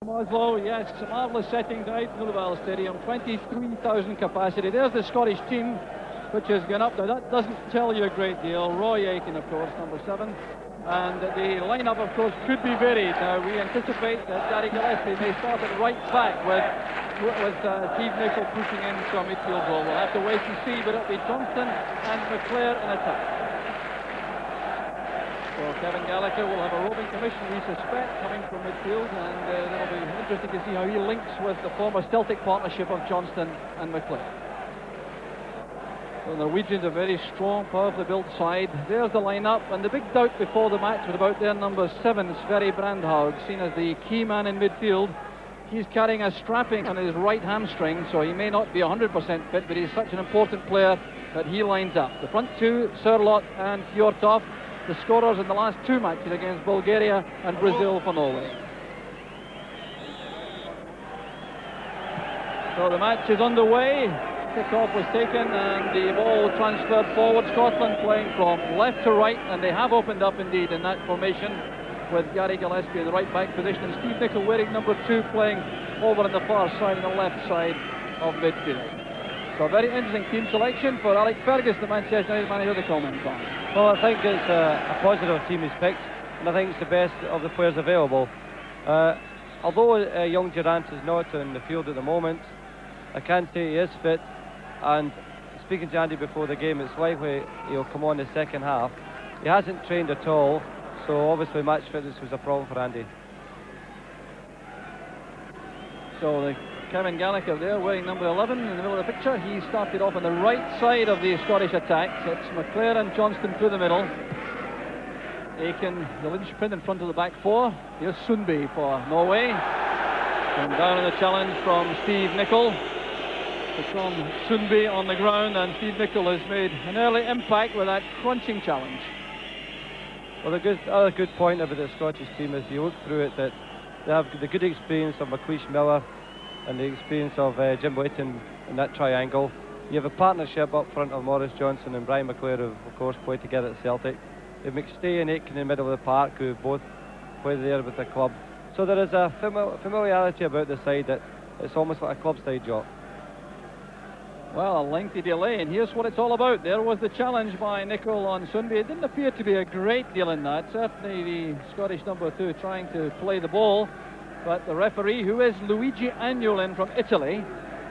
Oslo, yes, marvellous setting tonight in Ullevål Stadium, 23,000 capacity. There's the Scottish team, which has gone up. Now that doesn't tell you a great deal. Roy Aiken, of course, number 7. And the lineup, of course, could be varied. Now we anticipate that Gary Gillespie may start at right back with Steve Nicol pushing in from midfield goal. We'll have to wait and see, but it'll be Johnston and McClare in attack. So Kevin Gallagher will have a roving commission, we suspect, coming from midfield, and it'll be interesting to see how he links with the former Celtic partnership of Johnston and McClare. So the Norwegians a very strong, powerfully built side. There's the lineup, and the big doubt before the match was about their number 7, Sverre Brandhaug, seen as the key man in midfield. He's carrying a strapping on his right hamstring, so he may not be 100% fit, but he's such an important player that he lines up. The front two, Sørloth and Fjørtoft, the scorers in the last 2 matches against Bulgaria and Brazil for Norway. So the match is underway. Kick-off was taken and the ball transferred forward. Scotland playing from left to right, and they have opened up indeed in that formation with Gary Gillespie in the right back position and Steve Nicol wearing number 2 playing over on the far side, on the left side of midfield. So a very interesting team selection for Alec Fergus, the Manchester United manager, to comment on. Well, I think it's a positive team he's picked, and I think it's the best of the players available. Although young Durant is not in the field at the moment, I can say he is fit, and speaking to Andy before the game, it's likely he'll come on the second half. He hasn't trained at all, so obviously match fitness was a problem for Andy. So Kevin Gallagher there wearing number 11 in the middle of the picture. He started off on the right side of the Scottish attack. It's McClare and Johnston through the middle. Aiken, the linchpin in front of the back 4. Here's Sundby for Norway. And down in the challenge from Steve Nicol. It's from Sundby on the ground, and Steve Nicol has made an early impact with that crunching challenge. Well, the other good point about the Scottish team is you look through it that they have the good experience of McLeish Miller and the experience of Jim Leighton in that triangle. You have a partnership up front of Maurice Johnson and Brian McClare, who of course played together at Celtic. You have McStay and Aiken in the middle of the park, who both played there with the club. So there is a familiarity about the side that it's almost like a club side job. Well, a lengthy delay, and here's what it's all about. There was the challenge by Nicol on Sundby. It didn't appear to be a great deal in that. Certainly the Scottish number 2 trying to play the ball, but the referee, who is Luigi Agnolin from Italy,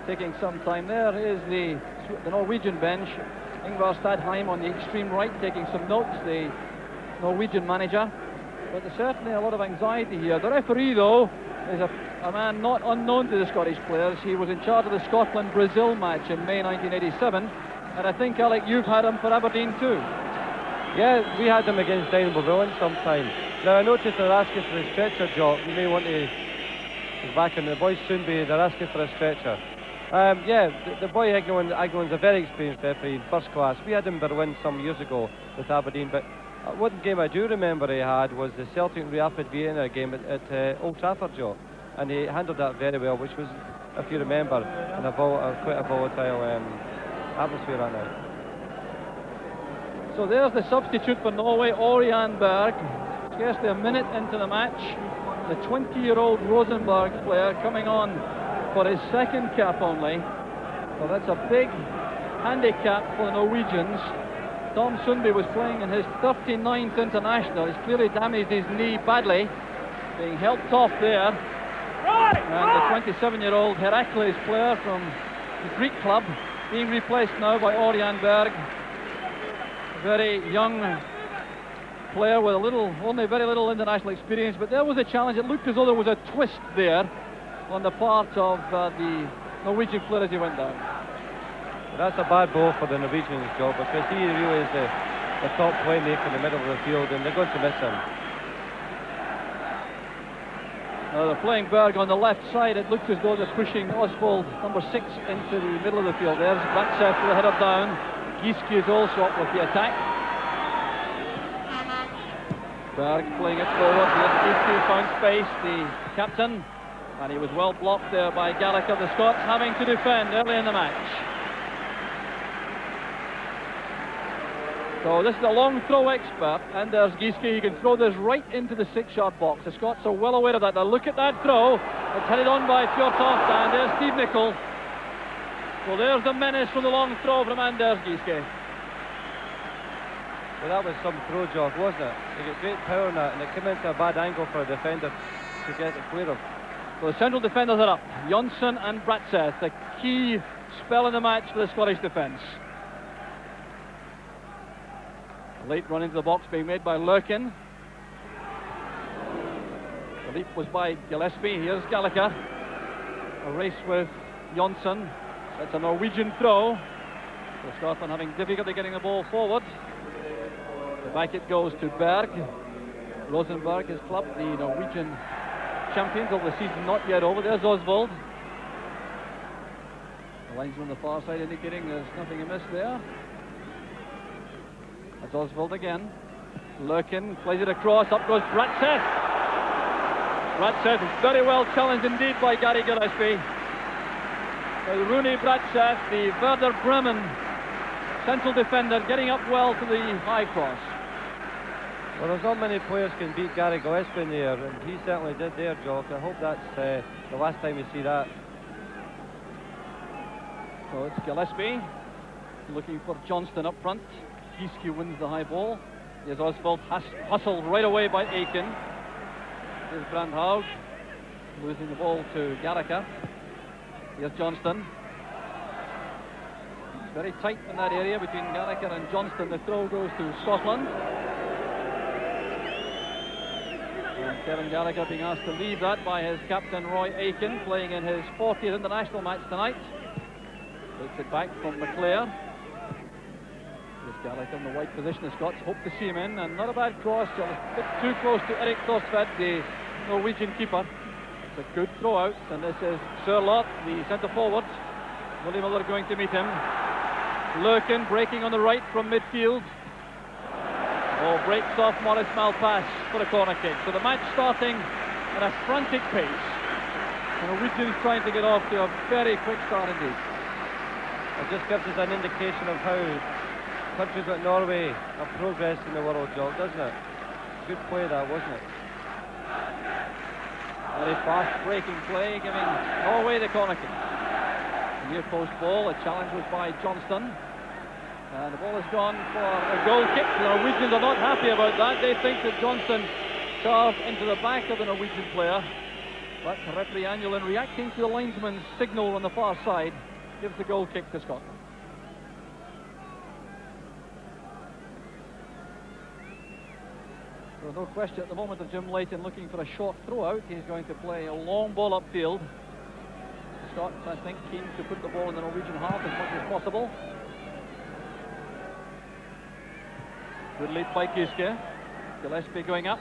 taking some time there, is the Norwegian bench. Ingvar Stadheim on the extreme right, taking some notes, the Norwegian manager. But there's certainly a lot of anxiety here. The referee, though, is a man not unknown to the Scottish players. He was in charge of the Scotland-Brazil match in May 1987, and I think, Alec, you've had him for Aberdeen too. Yeah, we had him against Dynamo Berlin sometime. Now, I noticed they're asking for a stretcher job. You may want to go back in. The boys soon be, they're asking for a stretcher. Yeah, the boy Agnolin's a very experienced referee, first class. We had him in Berlin some years ago with Aberdeen, but one game I do remember he had was the Celtic Rapid Vienna game at Old Trafford, Joe, and he handled that very well, which was, if you remember, in quite a volatile atmosphere right now. So there's the substitute for Norway, Ørjan Berg, scarcely a minute into the match. The 20-year-old Rosenborg player coming on for his second cap only. So that's a big handicap for the Norwegians. Tom Sundby was playing in his 39th international. He's clearly damaged his knee badly, being helped off there. And the 27-year-old Heracles player from the Greek club being replaced now by Ørjan Berg. Very young player with only very little international experience, but there was a challenge. It looked as though there was a twist there on the part of the Norwegian player as he went down. That's a bad blow for the Norwegian's job, because he really is the top playmaker in the middle of the field, and they're going to miss him. Now they're playing Berg on the left side. It looks as though they're pushing Oswald, number 6, into the middle of the field. There's Batsev with the header down. Gieske is also up with the attack. Berg playing it forward. Gieske found space, the captain, and he was well blocked there by Gallagher. The Scots having to defend early in the match. So this is a long throw expert, Anders Gieske. He can throw this right into the 6-yard box. The Scots are well aware of that. Now look at that throw. It's headed on by Fjortoft, and there's Steve Nicol. So there's the menace from the long throw from Anders Giske. Well, that was some throw jog, wasn't it? They get great power in that, and it came into a bad angle for a defender to get it clear of. So the central defenders are up. Jonsson and Bratseth, the key spell in the match for the Scottish defence. A late run into the box being made by Lurkin. The leap was by Gillespie. Here's Gallagher. A race with Jonsson. That's a Norwegian throw. So Scotland having difficulty getting the ball forward. Back it goes to Berg. Rosenborg, his club, the Norwegian champions of the season not yet over. There's Oswald. The linesman on the far side indicating there's nothing amiss there. That's Oswald again. Lurkin plays it across. Up goes Bratseth. Bratseth is very well challenged indeed by Gary Gillespie. By Rune Bratseth, the Werder Bremen central defender, getting up well to the high cross. Well, there's not many players can beat Gary Gillespie in the air, and he certainly did there, Jock. I hope that's the last time you see that. So it's Gillespie looking for Johnston up front. Giske wins the high ball. Here's Oswald hustled right away by Aiken. Here's Brandhaug losing the ball to Gallagher. Here's Johnston. It's very tight in that area between Gallagher and Johnston. The throw goes to Scotland. And Kevin Gallagher being asked to leave that by his captain Roy Aiken, playing in his 40th international match tonight. Takes it back from McClare. Here's Gallagher in the wide position. The Scots hope to see him in, and not a bad cross. A bit too close to Erik Thorstvedt, the Norwegian keeper. It's a good throw out, and this is Sørloth, the centre forward. Willie Miller going to meet him. Lurkin breaking on the right from midfield. Oh, breaks off Maurice Malpass for a corner kick. So the match starting at a frantic pace. The Norwegians trying to get off to a very quick start indeed. It just gives us an indication of how countries like Norway have progressed in the world, Jock, doesn't it? Good play that, wasn't it? Very fast breaking play, giving Norway the corner kick. Near post ball, a challenge was by Johnston. And the ball has gone for a goal kick. The Norwegians are not happy about that. They think that Johnston carved into the back of the Norwegian player. But referee Anulin, reacting to the linesman's signal on the far side, gives the goal kick to Scotland. So no question at the moment of Jim Leighton looking for a short throw out. He's going to play a long ball upfield. The Scots, I think, keen to put the ball in the Norwegian half as much as possible. Good lead by Giske. Gillespie going up.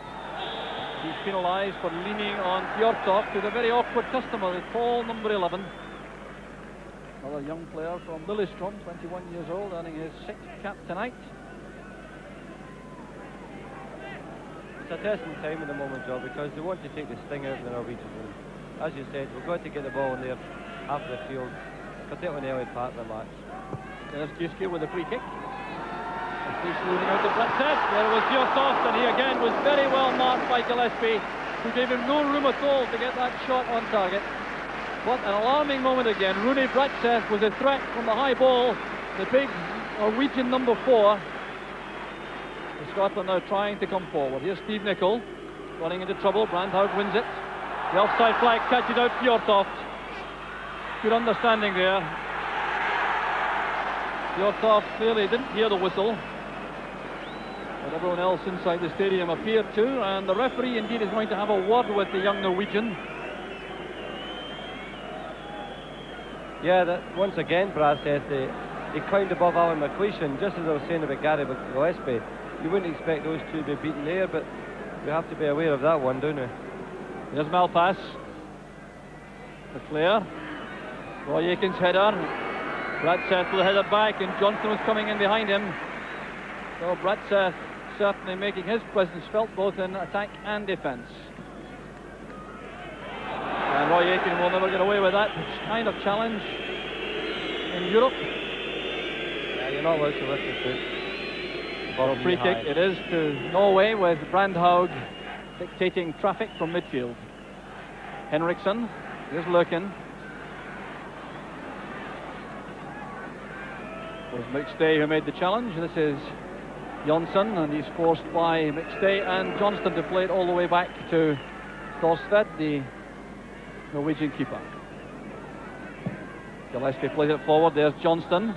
He's penalised for leaning on Fjortoft, who's a very awkward customer, the tall number 11. Another young player from Lillestrøm, 21 years old, earning his 6th cap tonight. It's a testing time at the moment, Joe, because they want to take the sting out of the Norwegians. And as you said, we've got to get the ball in there, half of the field, particularly in the early part of the match. There's Giske with a free kick. He's moving out to Bratseth. There was Fjortoft, and he again was very well marked by Gillespie, who gave him no room at all to get that shot on target. What an alarming moment again. Rune Bratseth was a threat from the high ball. The big Norwegian number 4. Scotland now trying to come forward. Here's Steve Nicol running into trouble. Brandhaug wins it. The offside flag catches out Fjortoft. Good understanding there. Fjortoft clearly didn't hear the whistle, but everyone else inside the stadium appeared to, and the referee indeed is going to have a word with the young Norwegian. Yeah, that, once again, Bratseth, they climbed above Alan McLeish, just as I was saying about Gary Gillespie. You wouldn't expect those two to be beaten there, but we have to be aware of that one, don't we? There's Malpass. McClare. Roy Aiken's header. Bratseth will header back, and Johnston was coming in behind him. So Bratseth certainly making his presence felt both in attack and defence. And Roy Aiken will never get away with that kind of challenge in Europe. Yeah, you're not allowed to lift your foot. Free kick it is to Norway, with Brandhaug dictating traffic from midfield. Henriksen. Here's Lurkin. It was McStay who made the challenge. This is Jonsson, and he's forced by McStay and Johnston to play it all the way back to Thorsted, the Norwegian keeper. Gillespie plays it forward. There's Johnston.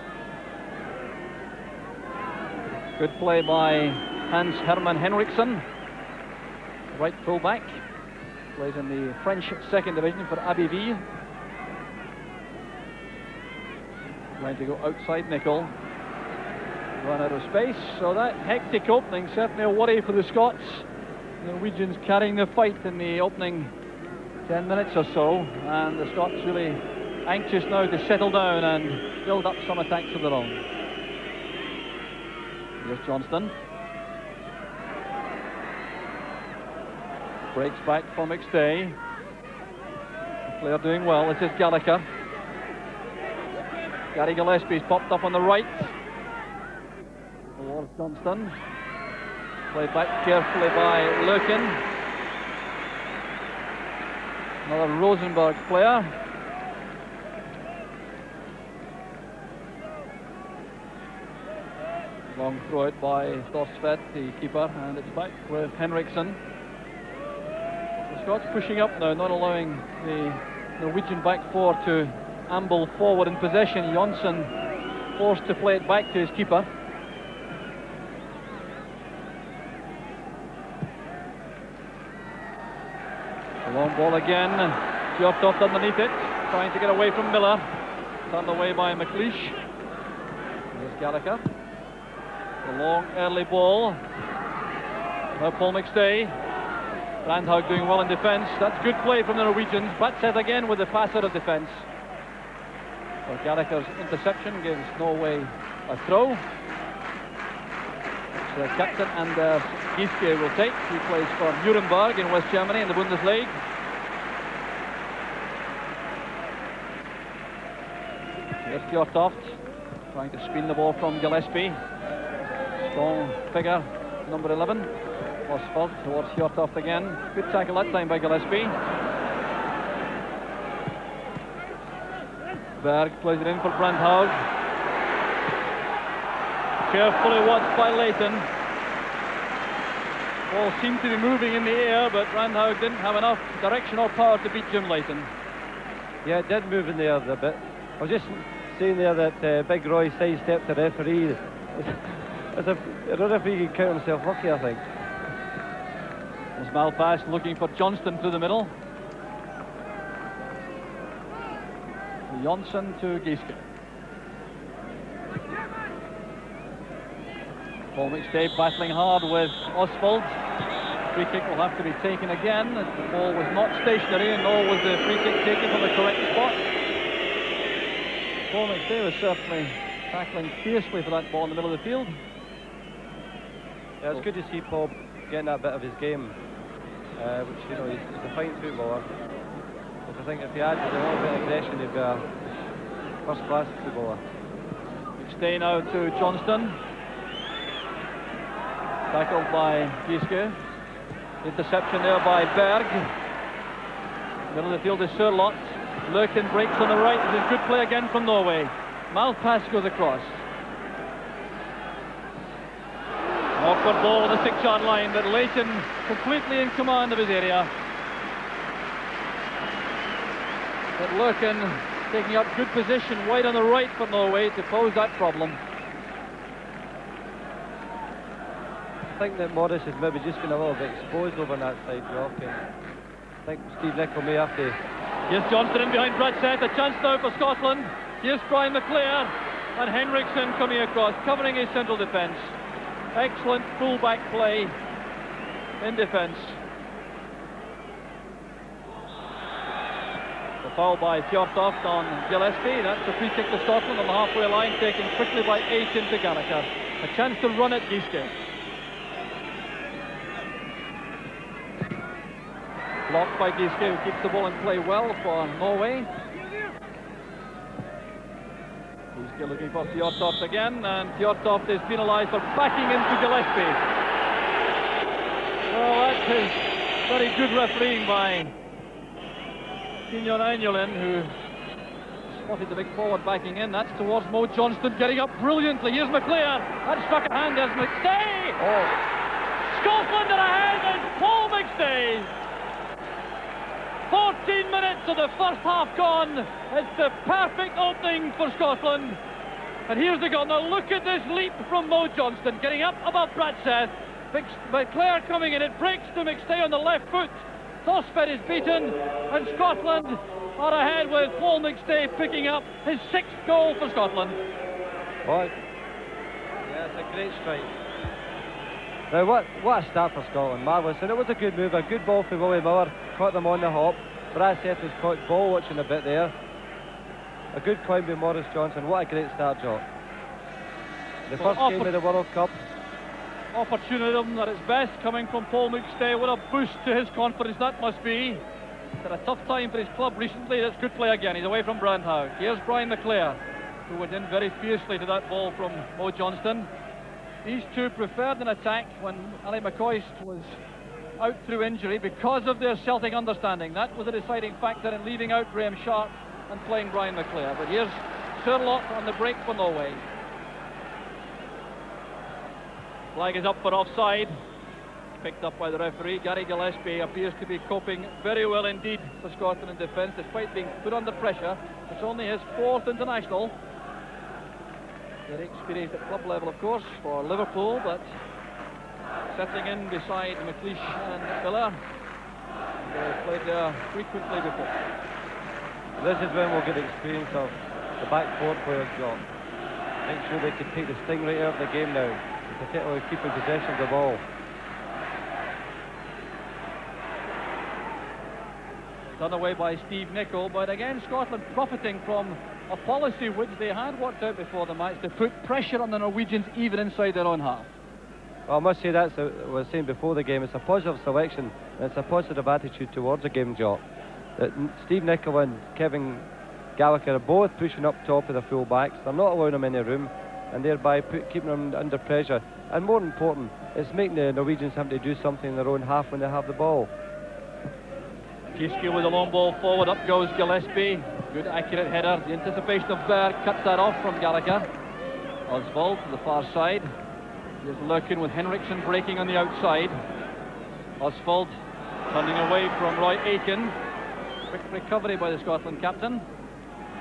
Good play by Hans Hermann Henriksen, right fullback. Plays in the French second division for Abbeville. Trying to go outside Nicol. Run out of space. So that hectic opening, certainly a worry for the Scots. The Norwegians carrying the fight in the opening 10 minutes or so. And the Scots really anxious now to settle down and build up some attacks of their own. Here's Johnston. Breaks back for McStay. The player doing well. This is Gallagher. Gary Gillespie's popped up on the right. Towards Johnston. Played back carefully by Lurkin. Another Rosenborg player. Long throw out by Thorsted, the keeper, and it's back with Henriksen. The Scots pushing up now, not allowing the Norwegian back four to amble forward in possession. Jonsson forced to play it back to his keeper. The long ball again, Fjortoft underneath it, trying to get away from Miller. Turned away by McLeish. Here's Gallagher. The long early ball. Now Paul McStay. Brandhaug doing well in defence. That's good play from the Norwegians. Batseth again with the pass out of defence. So Gallagher's interception gives Norway a throw. It's the captain Anders Giske will take. He plays for Nuremberg in West Germany in the Bundesliga. Here's Fjortoft trying to spin the ball from Gillespie. Strong figure, number 11. Oswald towards Fjortoft again. Good tackle that time by Gillespie. Berg plays it in for Brandhaug. Carefully watched by Leighton. Ball seemed to be moving in the air, but Brandhaug didn't have enough direction or power to beat Jim Leighton. Yeah, it did move in the air a bit. I was just saying there that Big Roy sidestepped the referee. As a referee can count himself lucky, I think. As Malpass looking for Johnston through the middle. Jonsson to Giske. Paul McStay battling hard with Oswald. Free kick will have to be taken again. The ball was not stationary, and nor was the free kick taken from the correct spot. Paul McStay was certainly tackling fiercely for that ball in the middle of the field. Yeah, it's good to see Paul getting that bit of his game, which, you know, he's a fine footballer. I think if he had a little bit of aggression, he'd be a first-class footballer. McStay now to Johnston. Tackled by Giske. Interception there by Berg. Middle of the field is Sørloth. Lurkin breaks on the right. This is good play again from Norway. Malpass goes across. Awkward ball on the 6-yard line, but Leighton completely in command of his area. But Lurkin taking up good position wide on the right for Norway to pose that problem. I think that Morris has maybe just been a little bit exposed over on that side, Jock. I think Steve Nicol may have to... Here's Johnston in behind Bradseth, a chance now for Scotland. Here's Brian McClare, and Henriksen coming across, covering his central defence. Excellent full-back play in defence. The foul by Fjortoft on Gillespie. That's a free kick to Scotland on the halfway line, taken quickly by Aitken to Gallagher. A chance to run at Giske. Blocked by Giske, who keeps the ball in play well for Norway. Giske looking for Fjortoft again, and Fjortoft is penalised for backing into Gillespie. Well, that is very good refereeing by Senior Anulin, who spotted the big forward backing in. That's towards Mo Johnston, getting up brilliantly. Here's McClare. That struck a hand as McStay. Oh. Scotland are ahead as Paul McStay. 14 minutes of the first half gone. It's the perfect opening for Scotland. And here's the goal. Now look at this leap from Mo Johnston, getting up above Bradseth. McClare coming in. It breaks to McStay on the left foot. Thorstvedt is beaten, and Scotland are ahead with Paul McStay picking up his 6th goal for Scotland. What? Yeah, it's a great strike. Now, what a start for Scotland, marvellous. And it was a good move, a good ball for Willie Miller, caught them on the hop. Bradseth was caught ball watching a bit there. A good climb by Maurice Johnson. What a great start, Jock. The first game of the World Cup. Opportunism at its best coming from Paul McStay. What a boost to his confidence that must be. He's had a tough time for his club recently. That's good play again. He's away from Brandhaug. Here's Brian McClare, who went in very fiercely to that ball from Mo Johnston. These two preferred an attack when Ali McCoist was out through injury because of their Celtic understanding. That was a deciding factor in leaving out Graham Sharp and playing Brian McClare. But here's Surlock on the break for Norway. Flag is up for offside. Picked up by the referee. Gary Gillespie appears to be coping very well indeed for Scotland in defence, despite being put under pressure. It's only his 4th international. Very experienced at club level, of course, for Liverpool, but settling in beside McLeish and Miller. They've played there frequently before. This is when we'll get the experience of the back 4 players, John. Make sure they can take the sting right out of the game now, particularly keeping possession of the ball. Done away by Steve Nicol, but again Scotland profiting from a policy which they had worked out before the match to put pressure on the Norwegians even inside their own half. Well, I must say that's what I was saying before the game. It's a positive selection and it's a positive attitude towards the game, Jock. That Steve Nicol and Kevin Gallagher are both pushing up top of the full backs. They're not allowing them any room and thereby keeping them under pressure. And more important, it's making the Norwegians have to do something in their own half when they have the ball. Giske with a long ball forward, up goes Gillespie. Good accurate header. The anticipation of Berg cuts that off from Gallagher. Oswald to the far side. Here's Lurkin with Henriksen breaking on the outside. Oswald turning away from Roy Aitken. Quick recovery by the Scotland captain.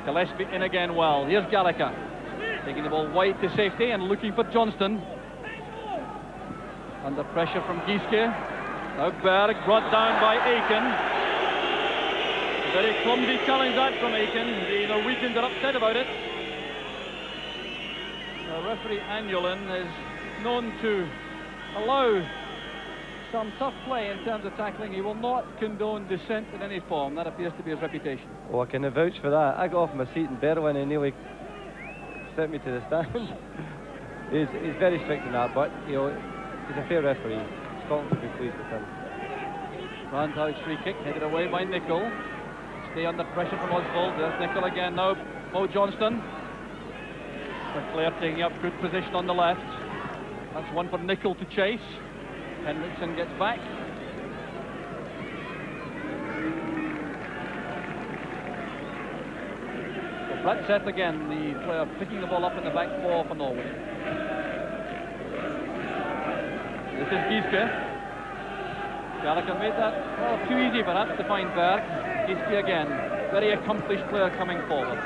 Gillespie in again well. Here's Gallagher taking the ball wide to safety and looking for Johnston. Under pressure from Giske. Now Berg brought down by Aitken. Very clumsy challenge that from Aitken. The Norwegians are upset about it. Referee Anulin is known to allow some tough play in terms of tackling. He will not condone dissent in any form. That appears to be his reputation. Oh, I can vouch for that. I got off my seat in Berlin and nearly sent me to the stand. he's very strict in that, but you know, he's a fair referee. Scotland will be pleased with him. Brandhaug's free kick headed away by Nicol. Stay under pressure from Oswald. There's Nicol again now. Mo Johnston. McClare taking up good position on the left. That's one for Nicol to chase. Henriksen gets back. So Bradseth again, the player picking the ball up in the back 4 for Norway. This is Giske. Gallagher made that too easy perhaps to find Berg. Giske again, very accomplished player coming forward.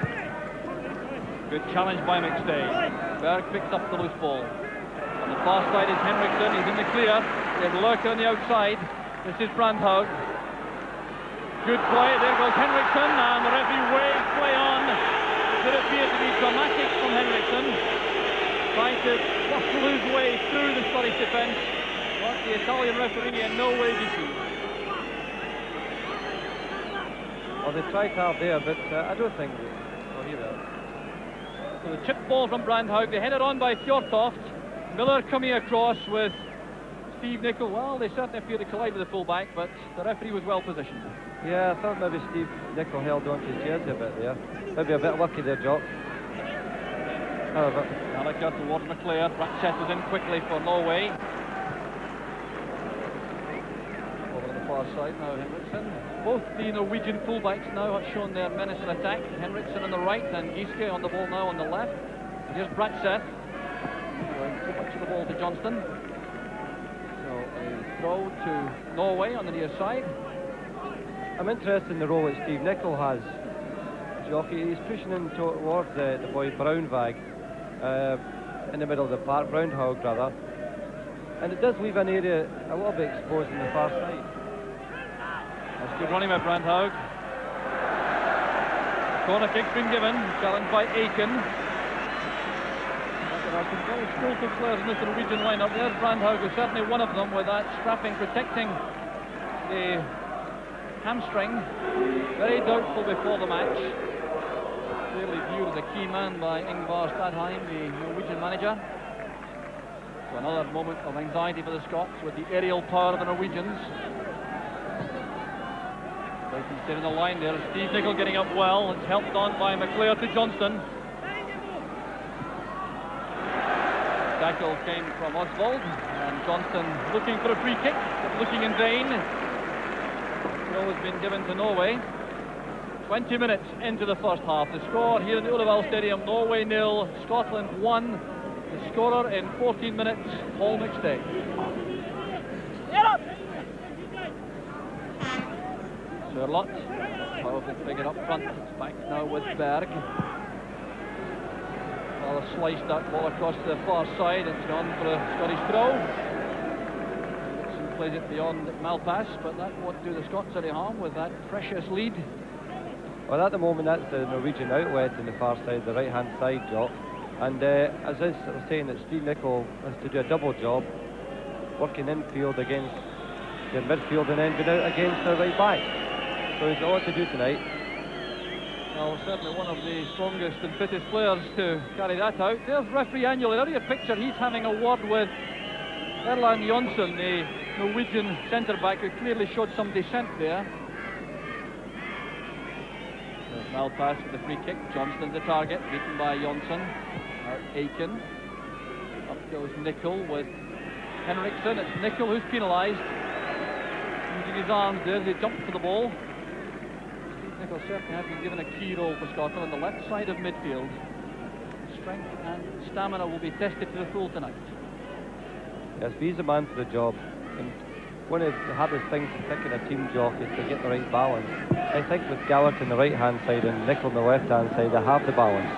Good challenge by McStay. Berg picks up the loose ball. On the far side is Henriksen, he's in the clear. There's Lurker on the outside. This is Brandhaug. Good play, there goes Henriksen, and the referee waves play on. It could appear to be dramatic from Henriksen, trying to bustle his way through the Scottish defence. But the Italian referee in no way deceived. Well, they tried hard there, but I don't think they... Oh, here they are. So the chip ball from Brandhaug, they headed on by Fjortoft. Miller coming across with Steve Nicol. Well, they certainly appear to collide with the full-back, but the referee was well positioned. Yeah, I thought maybe Steve Nicol held on to his jersey a bit there. Maybe a bit lucky there, Jock. However... Gallagher towards McClare. Bradseth was in quickly for Norway. Over on the far side now, Henriksen. Both the Norwegian fullbacks now have shown their menace in attack. Henriksen on the right and Giske on the ball now on the left. Here's Bratseth. Going too much of the ball to Johnston. So a throw to Norway on the near side. I'm interested in the role that Steve Nicol has. Jockey, he's pushing in towards the boy Brownvag in the middle of the park, Brownhaug rather. And it does leave an area a little bit exposed on the far side. That's good running by Brownhaug. Corner kick's been given, challenged by Aiken. There are some very skillful players in this Norwegian lineup. There's Brownhaug, who's certainly one of them, with that strapping protecting the hamstring. Very doubtful before the match. Clearly viewed as a key man by Ingvar Stadheim, the Norwegian manager. So another moment of anxiety for the Scots with the aerial power of the Norwegians. They can stay in the line there. Steve Nicol getting up well. It's helped on by McClare to Johnston. Tackle came from Oswald, and Johnston looking for a free kick, but looking in vain. Throw has been given to Norway. 20 minutes into the first half. The score here in the Ullevål Stadium: Norway 0, Scotland 1. The scorer in 14 minutes, Paul McStay. Sørloth, powerful figure up front. It's back now with Berg. Well, sliced that ball across the far side. It's gone for a Scottish throw. Plays it beyond Malpass, but that won't do the Scots any harm with that precious lead. Well, at the moment, that's the Norwegian outlet in the far side, the right-hand side, Jock. And as I was saying, that Steve Nicol has to do a double job, working infield against the midfield and then going out against the right back. So he's got a lot to do tonight. Well, certainly one of the strongest and fittest players to carry that out. There's referee Annually. There is a picture. He's having a word with Erland Jonsson, the Norwegian centre-back, who clearly showed some dissent there. Malpass with the free kick. Johnston the target, beaten by Jonsson. Now Aiken. Up goes Nicol with Henriksen. It's Nicol who's penalised. Using his arms there as he jumped for the ball. Steve Nicol certainly has been given a key role for Scotland on the left side of midfield. Strength and stamina will be tested to the full tonight. Yes, he's the man for the job. And one of the hardest things to pick in a team, Jock, is to get the right balance. I think with Gallagher on the right-hand side and Nicol on the left-hand side, they have the balance.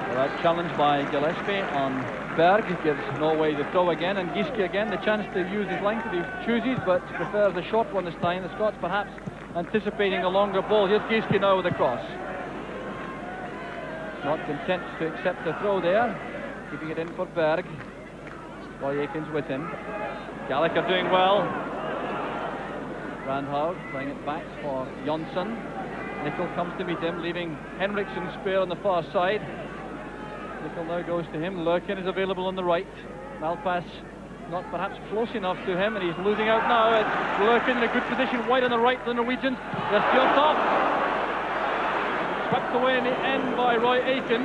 Well, that challenge by Gillespie on Berg gives Norway the throw again, and Giske again the chance to use his length that he chooses, but prefers the short one this time. The Scots perhaps anticipating a longer ball. Here's Giske now with a cross. Not content to accept the throw there, keeping it in for Berg. Roy Aiken's with him. Gallagher doing well. Brandhaug playing it back for Jonsson. Nicol comes to meet him, leaving Henriksen spare on the far side. Nicol now goes to him. Lurkin is available on the right. Malpass not perhaps close enough to him, and he's losing out now. It's Lurkin in a good position, wide on the right for the Norwegians. They're still top. Swept away in the end by Roy Aiken.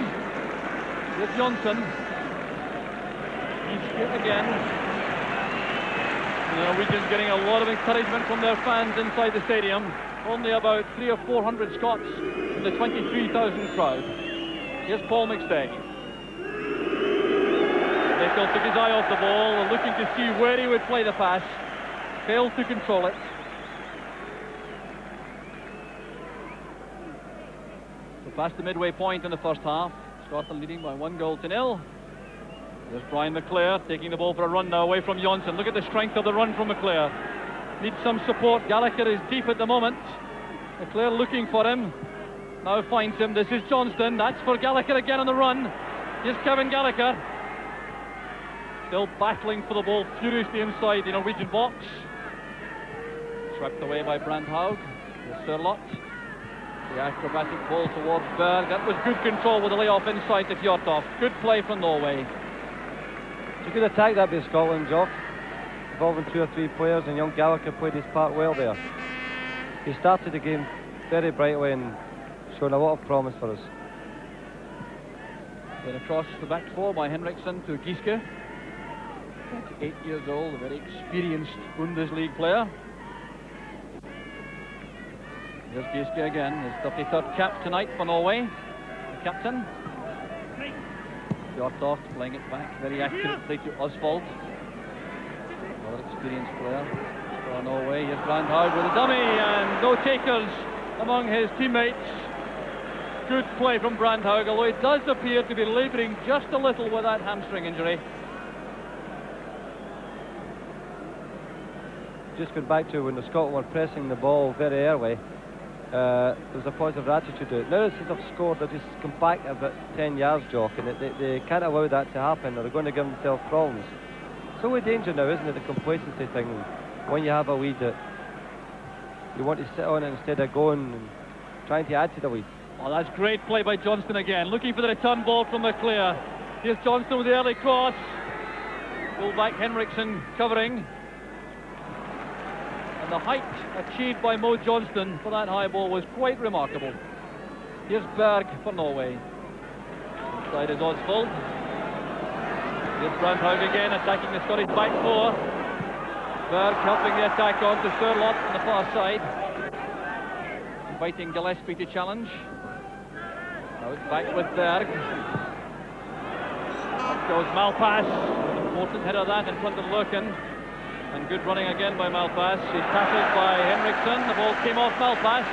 With Jonsson. He's here again. The Norwegians getting a lot of encouragement from their fans inside the stadium. Only about 300 or 400 Scots in the 23,000 crowd. Here's Paul McStay. Nicol took his eye off the ball, looking to see where he would play the pass. Failed to control it. So past the midway point in the first half, Scotland leading by 1-0. There's Brian McClare taking the ball for a run now away from Jonsson. Look at the strength of the run from McClare. Needs some support. Gallagher is deep at the moment. McClare looking for him. Now finds him. This is Johnston. That's for Gallagher again on the run. Here's Kevin Gallagher. Still battling for the ball furiously inside the Norwegian box. Swept away by Brandhaug. Here's Sørloth. The acrobatic ball towards Berg. That was good control with the layoff inside to Fjørtoft. Good play from Norway. It's a good attack that by Scotland, Jock. Involving 2 or 3 players, and young Gallagher played his part well there. He started the game very brightly and shown a lot of promise for us. Then across the back 4 by Henriksen to Giske. 28 years old, a very experienced Bundesliga player. Here's Giske again, his 33rd cap tonight for Norway, the captain. Fjortoft playing it back very accurately to Osvald. Another experienced player for Norway. Here's Brandhaug with a dummy and no takers among his teammates. Good play from Brandhaug, although it does appear to be labouring just a little with that hamstring injury. Just going back to when the Scotland were pressing the ball very early, there was a positive attitude to it. Now since they've scored, they just come back about 10 yards, Jock, and they can't allow that to happen, or they're going to give themselves problems. So a danger now, isn't it, the complacency thing, when you have a lead that you want to sit on it instead of going and trying to add to the lead. Oh, that's great play by Johnston again, looking for the return ball from McClare. Here's Johnston with the early cross. Full-back Henriksen covering. And the height achieved by Mo Johnston for that high ball was quite remarkable. Here's Berg for Norway. Inside is Osvald. Here's Brandhaug again, attacking the Scottish back four. Berg helping the attack on to Sørloth on the far side. Inviting Gillespie to challenge. Now it's back with Berg. Up goes Malpass. Important header that in front of Lurken. And good running again by Malpass. He's tackled by Henriksen. The ball came off Malpass.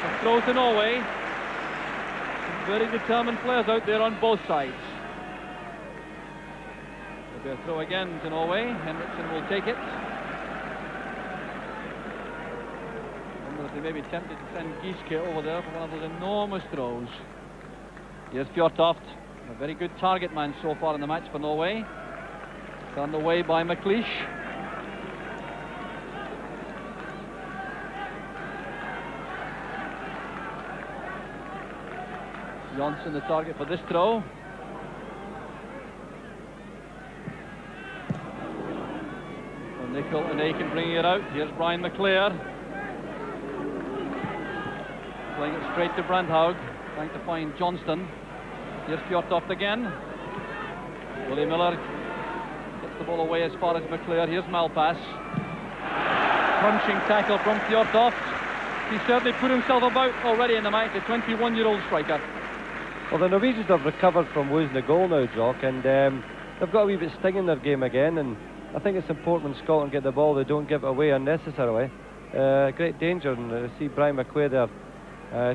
A throw to Norway. Some very determined players out there on both sides. There'll be a throw again to Norway. Henriksen will take it. I wonder if they may be tempted to send Giske over there for one of those enormous throws. Here's Fjortoft. A very good target man so far in the match for Norway. Turned away by McLeish. Jonsson the target for this throw. Well, Nicol and Aiken bringing it out. Here's Brian McClare. Playing it straight to Brandhaug. Trying to find Johnston. Here's Fjortoft again. Willie Miller gets the ball away as far as McClare. Here's Malpass. Crunching tackle from Fjortoft. He certainly put himself about already in the match, the 21-year-old striker. Well, the Norwegians have recovered from losing the goal now, Jock, and they've got a wee bit sting in their game again, and I think it's important when Scotland get the ball, they don't give it away unnecessarily. Great danger, and I see Brian McQuaid there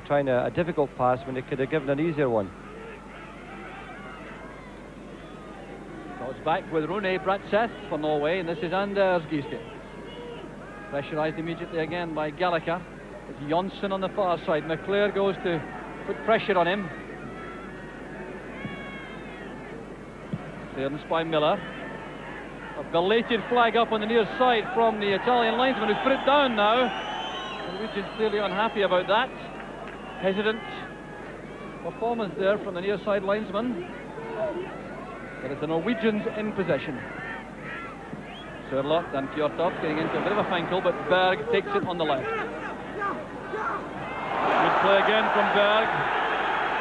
trying a difficult pass when they could have given an easier one. So it's back with Rune Bratseth for Norway, and this is Anders Giske. Pressurised immediately again by Gallagher. It's Jonsson on the far side. McClare goes to put pressure on him. Clearance by Miller. A belated flag up on the near side from the Italian linesman, who's put it down now. The Norwegians clearly unhappy about that. Hesitant performance there from the near side linesman. But it's the Norwegians in possession. Sørloth and Fjortoft getting into a bit of a fankle, but Berg takes it on the left. Good play again from Berg.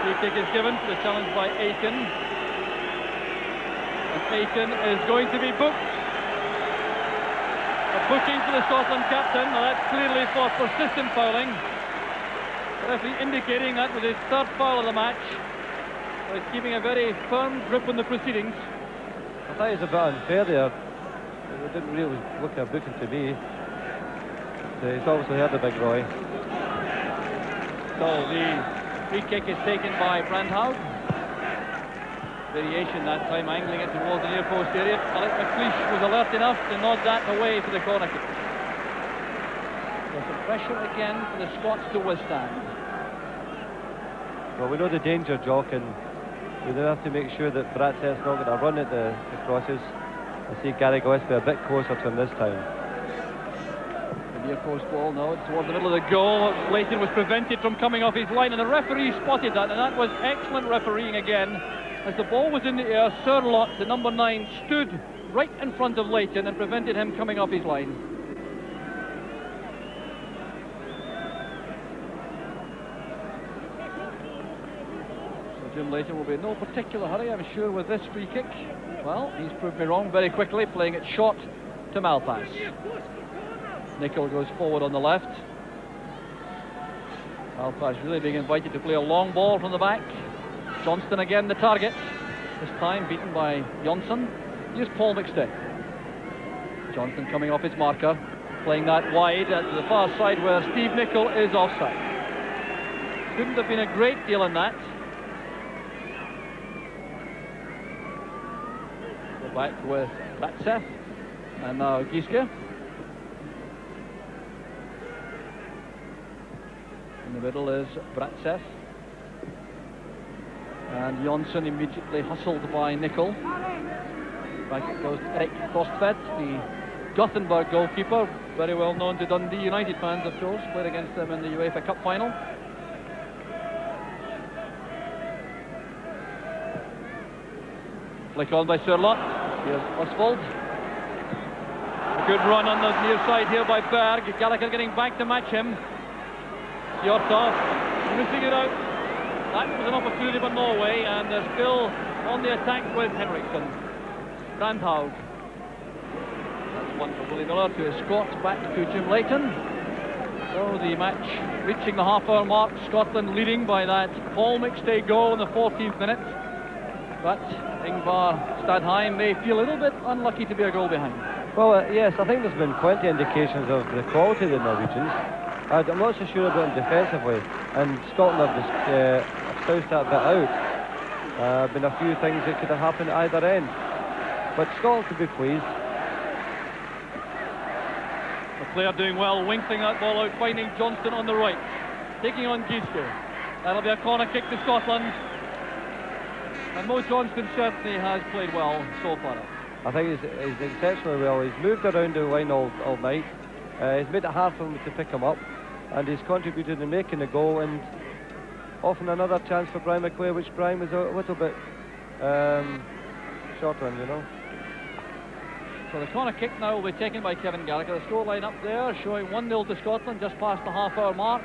Free kick is given for the challenge by Aiken. And Aiken is going to be booked. A booking for the Scotland captain. Now that's clearly for persistent fouling. The referee indicating that with his third foul of the match. So he's keeping a very firm grip on the proceedings. I thought it was a bit unfair there. It didn't really look a booking to me. So he's obviously heard the big Roy. So the free kick is taken by Brandhaug. Variation that time, angling it towards the near post area. Alec McLeish was alert enough to nod that away for the corner kick. So some pressure again for the Scots to withstand. Well, we know the danger, Jock, and we have to make sure that Bratseth's not going to run at the crosses. I see Gary Gillespie a bit closer to him this time. The near post ball now, it's towards the middle of the goal. Leighton was prevented from coming off his line, and the referee spotted that, and that was excellent refereeing again. As the ball was in the air, Sørloth, the number 9, stood right in front of Leighton and prevented him coming off his line. So Jim Leighton will be in no particular hurry, I'm sure, with this free kick. Well, he's proved me wrong very quickly, playing it short to Malpass. Nicol goes forward on the left. Malpass really being invited to play a long ball from the back. Johnston again the target, this time beaten by Jonsson. Here's Paul McStay. Johnston coming off his marker, playing that wide at the far side where Steve Nicol is offside. Couldn't have been a great deal in that. Go back with Batsev, and now Giske. In the middle is Bratsev. And Jonsson immediately hustled by Nicol. Back it goes to Erik Kostvedt, the Gothenburg goalkeeper, very well known to Dundee United fans, of course. Played against them in the UEFA Cup final. Flick on by Sørloth. Here's Oswald. A good run on the near side here by Berg. Gallagher getting back to match him. Hjortov missing it out. That was an opportunity for Norway, and they're still on the attack with Henriksen. Brandhaug. That's one for Willie Miller to escort back to Jim Leighton. So the match reaching the half-hour mark. Scotland leading by that Paul McStay goal in the 14th minute. But Ingvar Stadheim may feel a little bit unlucky to be a goal behind. Well, yes, I think there's been plenty of indications of the quality of the Norwegians. I'm not so sure about them defensively, and Scotland have soused that bit out. Been a few things that could have happened at either end, but Scotland could be pleased. The player doing well, winking that ball out, finding Johnston on the right, taking on Giske. That'll be a corner kick to Scotland, and Mo Johnston certainly has played well so far. I think he's exceptionally well. He's moved around the line all night. He's made it hard for him to pick him up, and he's contributed in making the goal, and often another chance for Brian McClare, which Brian was a little bit short on, you know. So the corner kick now will be taken by Kevin Gallagher. The scoreline up there showing 1-0 to Scotland just past the half-hour mark.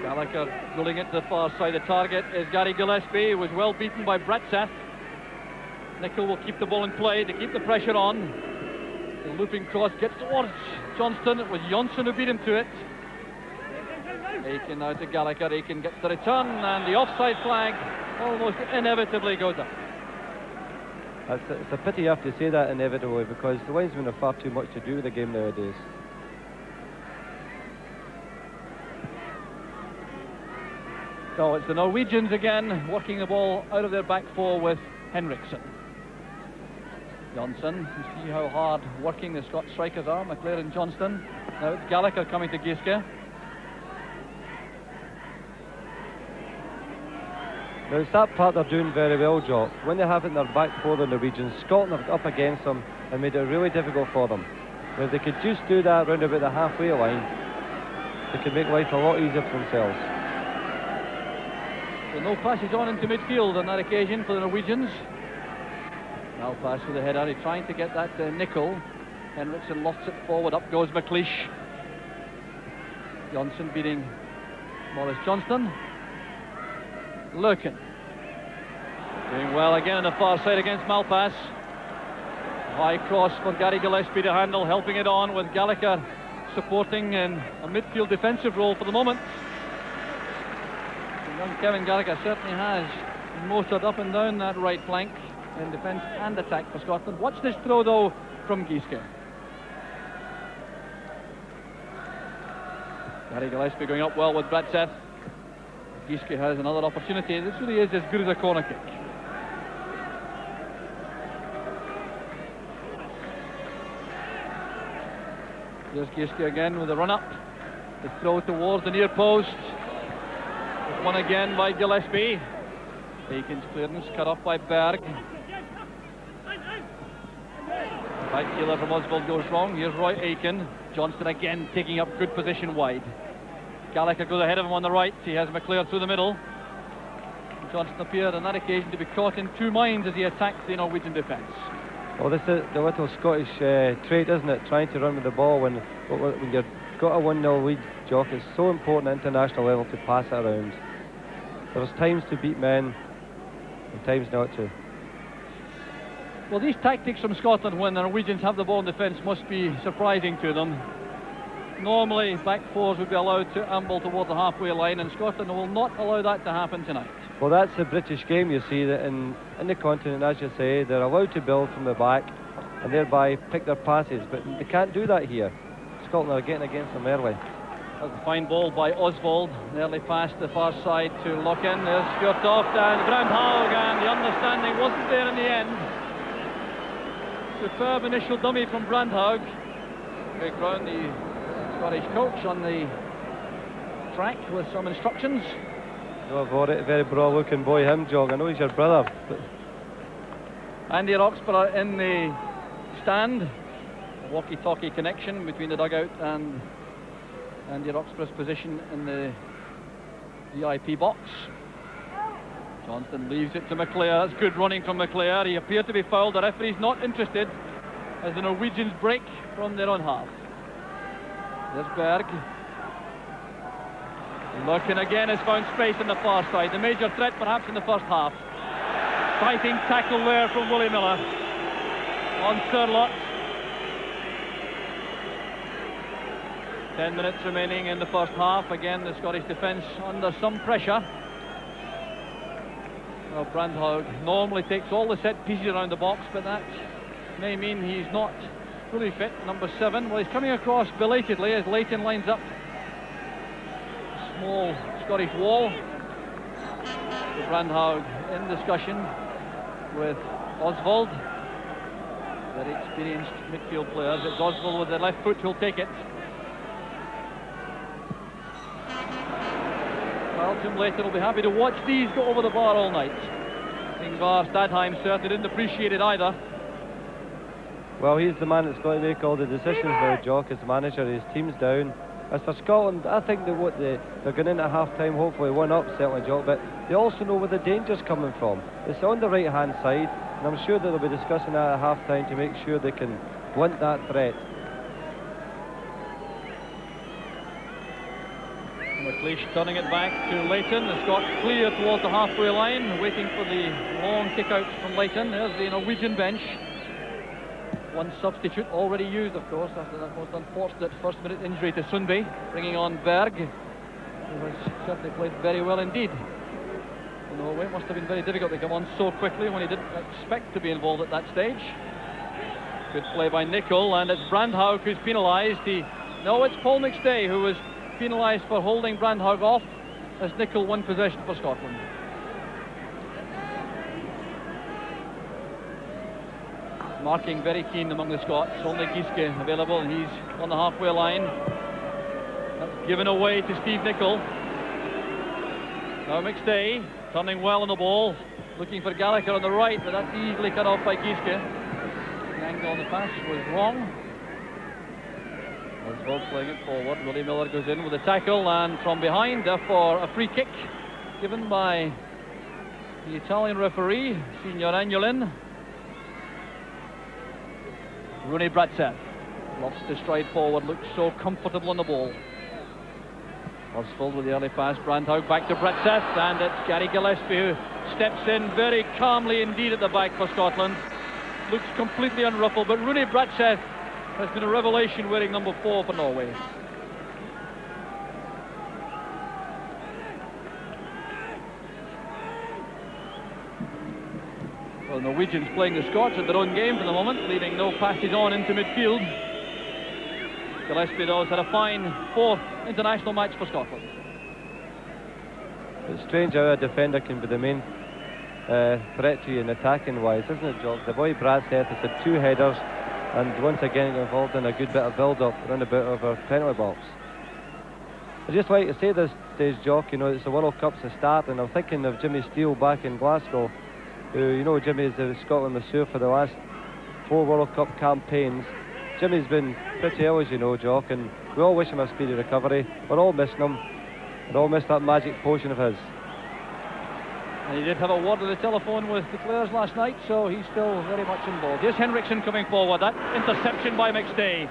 Gallagher rolling it to the far side. The target is Gary Gillespie, who was well beaten by Bratsev. Nicol will keep the ball in play to keep the pressure on. The looping cross gets towards Johnston. It was Jonsson who beat him to it. Aiken now to Gallagher. Aiken gets the return, and the offside flag almost inevitably goes up. It's a pity you have to say that inevitably, because the linesmen have far too much to do with the game nowadays. So it's the Norwegians again, working the ball out of their back four with Henriksen. Jonsson, you see how hard working the Scott strikers are, McClare and Johnston. Now it's Gallagher coming to Giske. Now it's that part they're doing very well, Jock. When they have it in their back four, the Norwegians, Scotland have up against them and made it really difficult for them. Now if they could just do that round about the halfway line, they could make life a lot easier for themselves. So no passage on into midfield on that occasion for the Norwegians. Now pass with the header, he's trying to get that Nicol. Henriksen lofts it forward, up goes McLeish. Jonsson beating Maurice Johnston. Lurkin doing well again on the far side against Malpass. High cross for Gary Gillespie to handle, helping it on with Gallagher supporting in a midfield defensive role for the moment. So young Kevin Gallagher certainly has motored up and down that right flank in defence and attack for Scotland. Watch this throw though from Giske. Gary Gillespie going up well with Bratsev. Giske has another opportunity. This really is as good as a corner kick. Here's Giske again with a run-up. The throw towards the near post. It's won again by Gillespie. Aiken's clearance cut off by Berg. Right healer from Oswald goes wrong. Here's Roy Aiken. Johnston again taking up good position wide. Gallagher goes ahead of him on the right. He has McClare through the middle. Johnston appeared on that occasion to be caught in two minds as he attacked the Norwegian defence. Well, this is the little Scottish trait, isn't it? Trying to run with the ball when you've got a 1-0 lead, Jock. It's so important at international level to pass it around. There's times to beat men and times not to. Well, these tactics from Scotland when the Norwegians have the ball in defence must be surprising to them. Normally, back fours would be allowed to amble toward the halfway line, and Scotland will not allow that to happen tonight. Well, that's the British game, you see, that in the continent, as you say, they're allowed to build from the back and thereby pick their passes, but they can't do that here. Scotland are getting against them early. That's a fine ball by Oswald, nearly past the far side to Locken. There's Skjortoft and Brandhaug, and the understanding wasn't there in the end. Superb initial dummy from Brandhaug. Greg Brown, the Scottish coach, on the track with some instructions. Oh, very broad looking boy, him, Jog. I know he's your brother. But Andy Roxburgh in the stand. A walkie-talkie connection between the dugout and Andy Roxburgh's position in the VIP box. Johnston leaves it to McClare. That's good running from McClare. He appeared to be fouled. The referee's not interested as the Norwegians break from their own half. There's Berg. Looking again has found space on the far side. The major threat perhaps in the first half. Fighting tackle there from Willie Miller on Sirlot. 10 minutes remaining in the first half. Again, the Scottish defence under some pressure. Well, Brandhaug normally takes all the set pieces around the box, but that may mean he's not fully fit. Number 7. Well, he's coming across belatedly as Leighton lines up. Small Scottish wall. So Brandhaug in discussion with Oswald. Very experienced midfield players. It's Oswald with the left foot who'll take it. Well, Tim Leighton will be happy to watch these go over the bar all night. Ingvar Stadheim certainly didn't appreciate it either. Well, he's the man that's got to make all the decisions now, Jock, as the manager. His team's down. As for Scotland, I think that they're going into half-time, hopefully one up, certainly, Jock, but they also know where the danger's coming from. It's on the right-hand side, and I'm sure that they'll be discussing that at half-time to make sure they can blunt that threat. McLeish turning it back to Leighton. The Scots clear towards the halfway line, waiting for the long kick-outs from Leighton. There's the Norwegian bench. One substitute already used, of course, after that most unfortunate first-minute injury to Sundby, bringing on Berg, who has certainly played very well indeed. Norway must have been very difficult to come on so quickly when he didn't expect to be involved at that stage. Good play by Nicol, and it's Brandhaug who's penalised. No, it's Paul McStay who was penalised for holding Brandhaug off as Nicol won possession for Scotland. Marking very keen among the Scots. Only Giske available, and he's on the halfway line. That's given away to Steve Nicol. Now McStay turning well on the ball, looking for Gallagher on the right, but that's easily cut off by Giske. The angle on the pass was wrong. Oswald playing it forward. Willie Miller goes in with a tackle, and from behind, therefore, a free kick given by the Italian referee, Signor Agnolin. Rooney Bratseth loves to stride forward, looks so comfortable on the ball. Oswald with the early pass. Brandhaug back to Bratseth, and it's Gary Gillespie who steps in very calmly indeed at the back for Scotland. Looks completely unruffled, but Rooney Bratseth has been a revelation wearing number 4 for Norway. Well, the Norwegians playing the Scots at their own game for the moment, leaving no passes on into midfield. Gillespie, though, has had a fine 4th international match for Scotland. It's strange how a defender can be the main threat to you in attacking wise, isn't it, Jock? The boy Bratseth has had 2 headers and once again involved in a good bit of build-up around about over penalty box. I'd just like to say this stage, Jock, you know, it's the World Cup's a start, and I'm thinking of Jimmy Steele back in Glasgow, who, you know, Jimmy is the Scotland masseur for the last 4 World Cup campaigns. Jimmy's been pretty ill, as you know, Jock, and we all wish him a speedy recovery. We're all missing him. We all miss that magic potion of his. And he did have a word on the telephone with the players last night, so he's still very much involved. Here's Henriksen coming forward. That interception by McStay.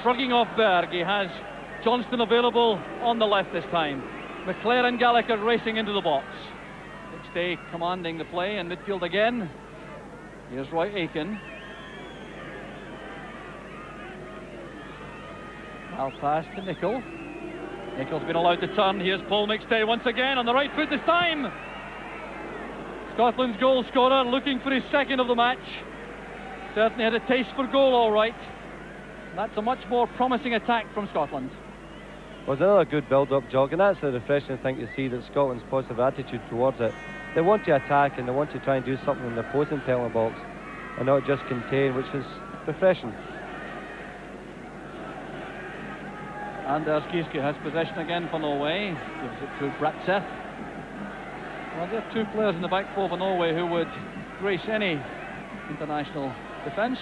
Shrugging off Berg. He has Johnston available on the left this time. McClare and Gallagher racing into the box. McStay commanding the play in midfield again. Here's Roy Aitken. I'll pass to Nicol. Nicol's been allowed to turn. Here's Paul McStay once again on the right foot this time. Scotland's goal scorer looking for his second of the match. Certainly had a taste for goal, all right. That's a much more promising attack from Scotland. Well, it's another good build-up jog, and that's the refreshing thing to see, that Scotland's positive attitude towards it. They want to attack and they want to try and do something in the opposing penalty box and not just contain, which is refreshing. Anders Giske has possession again for Norway. Gives it to Bratseth. Well, there are two players in the back four for Norway who would grace any international defence.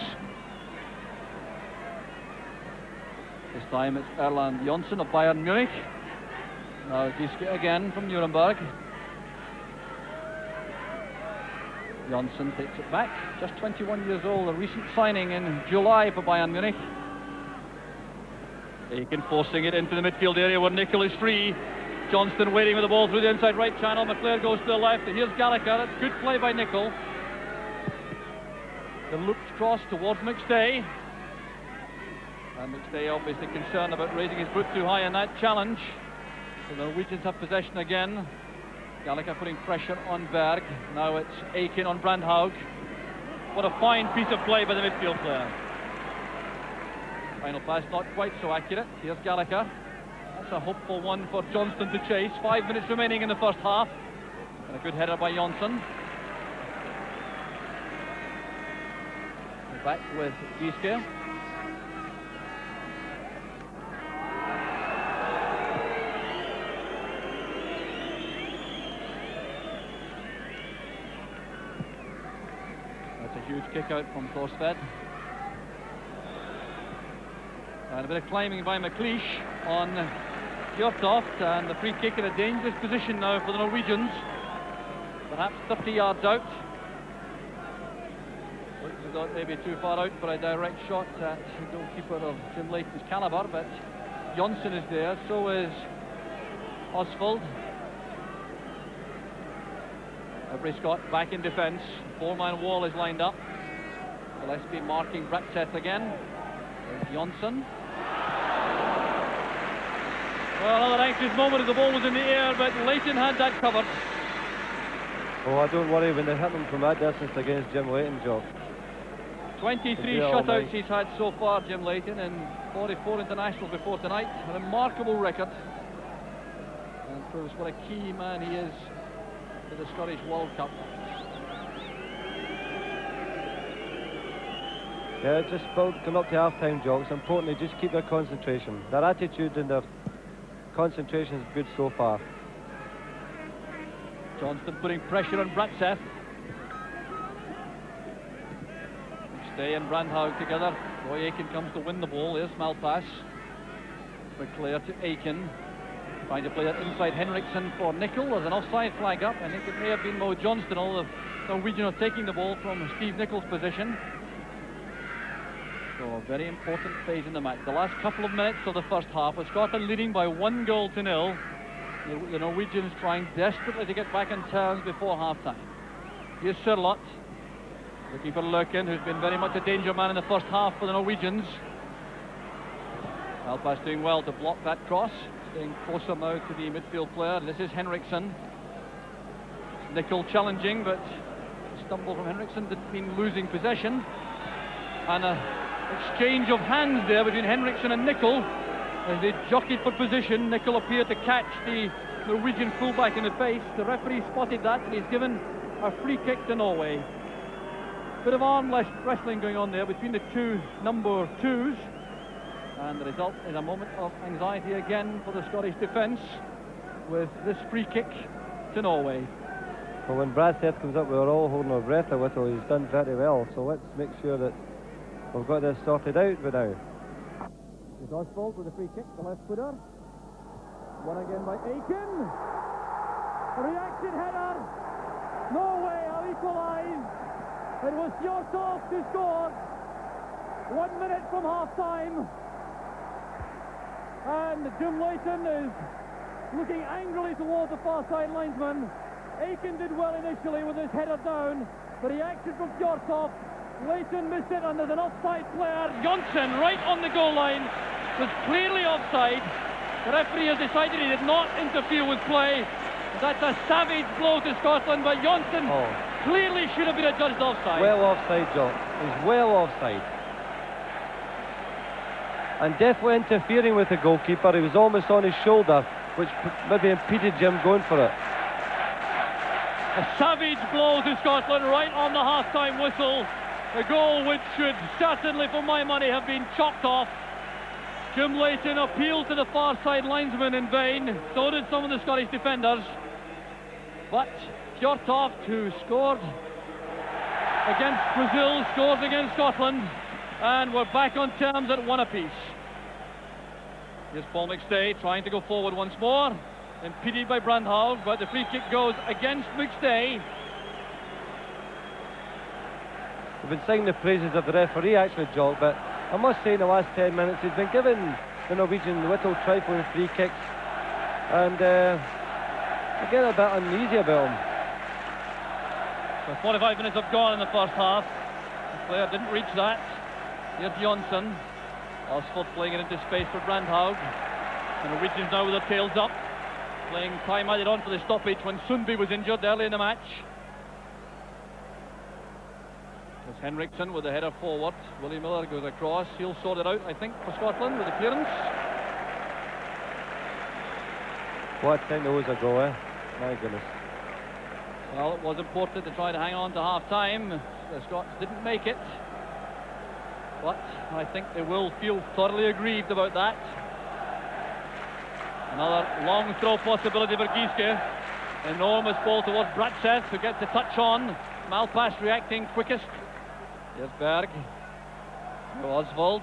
This time it's Erland Jonsson of Bayern Munich. Now Giske again from Nuremberg. Jonsson takes it back. Just 21 years old, a recent signing in July for Bayern Munich. Aiken forcing it into the midfield area where Nicol is free. Johnston waiting with the ball through the inside right channel. McClair goes to the left. Here's Gallagher. That's good play by Nicol. The looped cross towards McStay. And McStay obviously concerned about raising his foot too high in that challenge. So the Norwegians have possession again. Gallagher putting pressure on Berg. Now it's Aiken on Brandhaug. What a fine piece of play by the midfield player. Final pass not quite so accurate. Here's Gallagher. That's a hopeful one for Johnston to chase. 5 minutes remaining in the first half. And a good header by Jonsson. Back with Giske. That's a huge kick out from Thorstvedt. And a bit of climbing by McLeish on Fjortoft, and the free kick in a dangerous position now for the Norwegians. Perhaps 30 yards out. Looks as though it may be too far out for a direct shot at the goalkeeper of Jim Leighton's calibre, but Jonsson is there, so is Osvald. Every Scot back in defence. Four-man wall is lined up. Gillespie marking Bratseth again. There's Jonsson. Well, another anxious moment as the ball was in the air, but Leighton had that covered. Oh, I don't worry when they hit him from that distance against Jim Leighton, Joe. 23 shutouts he's had so far, Jim Leighton, and 44 internationals before tonight. A remarkable record. And proves what a key man he is to the Scottish World Cup. Yeah, just come up to half-time, Joe. It's important they just keep their concentration. Their attitude and their concentration is good so far. Johnston putting pressure on Bratseth. McStay and Brandhaug together. Roy Aiken comes to win the ball. There's Malpass. McClair to Aiken. Trying to play that inside Henriksen for Nicol. There's an offside flag up. I think it may have been Mo Johnston, although the Norwegian are taking the ball from Steve Nicol's position. So a very important phase in the match. The last couple of minutes of the first half, with Scotland leading by 1-0. The Norwegians trying desperately to get back on terms before half-time. Here's Sørloth, looking for Løken, who's been very much a danger man in the first half for the Norwegians. Malpass doing well to block that cross. Staying closer now to the midfield player. This is Henriksen. Nicol challenging, but stumble from Henriksen didn't mean losing possession. And an exchange of hands there between Henriksen and Nicol. As they jockeyed for position, Nicol appeared to catch the Norwegian fullback in the face. The referee spotted that, and he's given a free kick to Norway. Bit of arm wrestling going on there between the two number 2s. And the result is a moment of anxiety again for the Scottish defence with this free kick to Norway. Well, when Bratseth comes up, we were all holding our breath a little. He's done very well, so let's make sure that we've got this sorted out for now. It's Osvald with a free kick, the left footer. One again by Aiken. A reaction header. Norway have equalised. It was Fjortoft who scored. 1 minute from half-time. And Jim Leighton is looking angrily towards the far side linesman. Aiken did well initially with his header down. The reaction from Fjortoft. Leighton missed it, and there's an offside player. Jonsson right on the goal line. was clearly offside. The referee has decided he did not interfere with play. That's a savage blow to Scotland, but Johnson clearly should have been adjudged offside. Well offside, Jock. He's well offside. And definitely interfering with the goalkeeper. He was almost on his shoulder, which maybe impeded Jim going for it. A savage blow to Scotland right on the half-time whistle. A goal which should certainly, for my money, have been chalked off. Jim Leighton appealed to the far side linesman in vain. So did some of the Scottish defenders. But Fjortoft, who scored against Brazil, scores against Scotland. And we're back on terms at 1 apiece. Here's Paul McStay trying to go forward once more. Impeded by Brandhaug, but the free kick goes against McStay. We've been singing the praises of the referee, actually, Jock, but I must say in the last 10 minutes he's been giving the Norwegian little trifling free kicks, and I get a bit uneasy about him. So 45 minutes have gone in the first half. The player didn't reach that. Here's Johnson. Oswald playing it into space for Brandhaug. The Norwegians now with their tails up, playing time added on for the stoppage when Sundby was injured early in the match. There's Henriksen with the header forward. Willie Miller goes across. He'll sort it out, I think, for Scotland with the clearance. What 10 hours ago, eh? My goodness. Well, it was important to try to hang on to half-time. The Scots didn't make it. But I think they will feel thoroughly aggrieved about that. Another long throw possibility for Gieske. Enormous ball towards Bratseth, who gets a touch on. Malpass reacting quickest. Here's Berg. Oswald.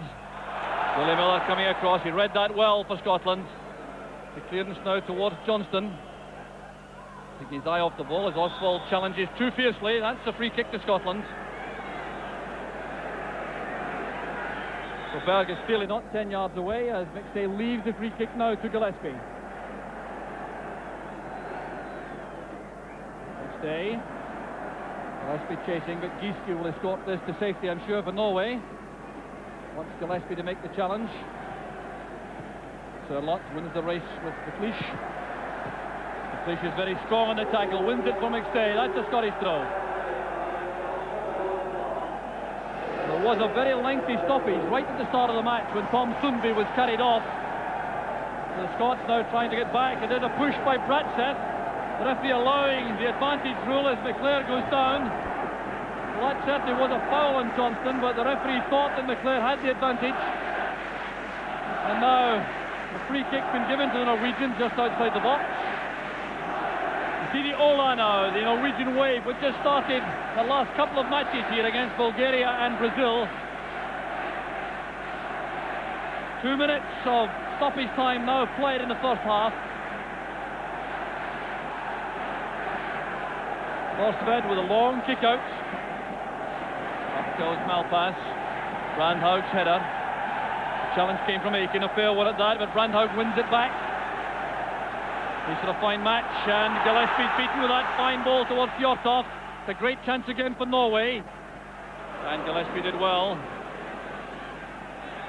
Willie Miller coming across. He read that well for Scotland. The clearance now towards Johnston. Taking his eye off the ball as Oswald challenges too fiercely. That's a free kick to Scotland. So Berg is clearly not 10 yards away as McStay leaves the free kick now to Gillespie. McStay. Gillespie chasing, but Gieske will escort this to safety, I'm sure, for Norway. Wants Gillespie to make the challenge. Sørloth wins the race with the Cleach. The Cleach is very strong on the tackle, wins it for McStay. That's a Scottish throw. There was a very lengthy stoppage right at the start of the match when Tom Sundby was carried off. The Scots now trying to get back, and there's a push by Bratseth. The referee allowing the advantage rule as McClare goes down. Well, that certainly was a foul on Johnston, but the referee thought that McClare had the advantage. And now the free kick been given to the Norwegians just outside the box. You see the Ola now, the Norwegian wave, which just started the last couple of matches here against Bulgaria and Brazil. 2 minutes of stoppage time now played in the first half. Forsted with a long kick out. Up goes Malpass. Brandhaug's header. The challenge came from Aiken, a fair one at that, but Brandhaug wins it back. He's got a fine match, and Gillespie's beaten with that fine ball towards Fjortoft. It's a great chance again for Norway. And Gillespie did well.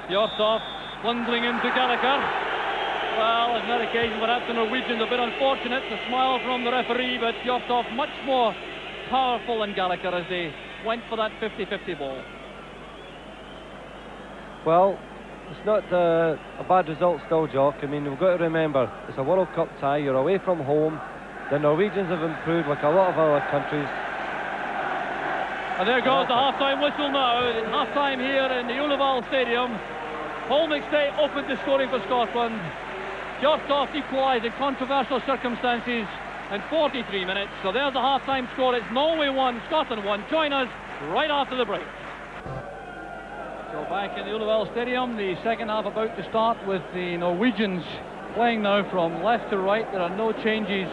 Fjortoft bundling into Gallagher. Well, on that occasion, perhaps the Norwegians a bit unfortunate. A smile from the referee, but Fjortoft much more powerful than Gallagher as they went for that 50-50 ball. Well, it's not a bad result still, Jock. I mean, we've got to remember, it's a World Cup tie, you're away from home. The Norwegians have improved like a lot of other countries. And there goes the half-time whistle now. Half-time here in the Ullevål Stadium. Paul McStay opened the scoring for Scotland. Fjortoft equalised in controversial circumstances in 43 minutes. So there's the half-time score. It's Norway 1, Scotland 1. Join us right after the break. So back in the Ullevål Stadium, the second half about to start with the Norwegians playing now from left to right. There are no changes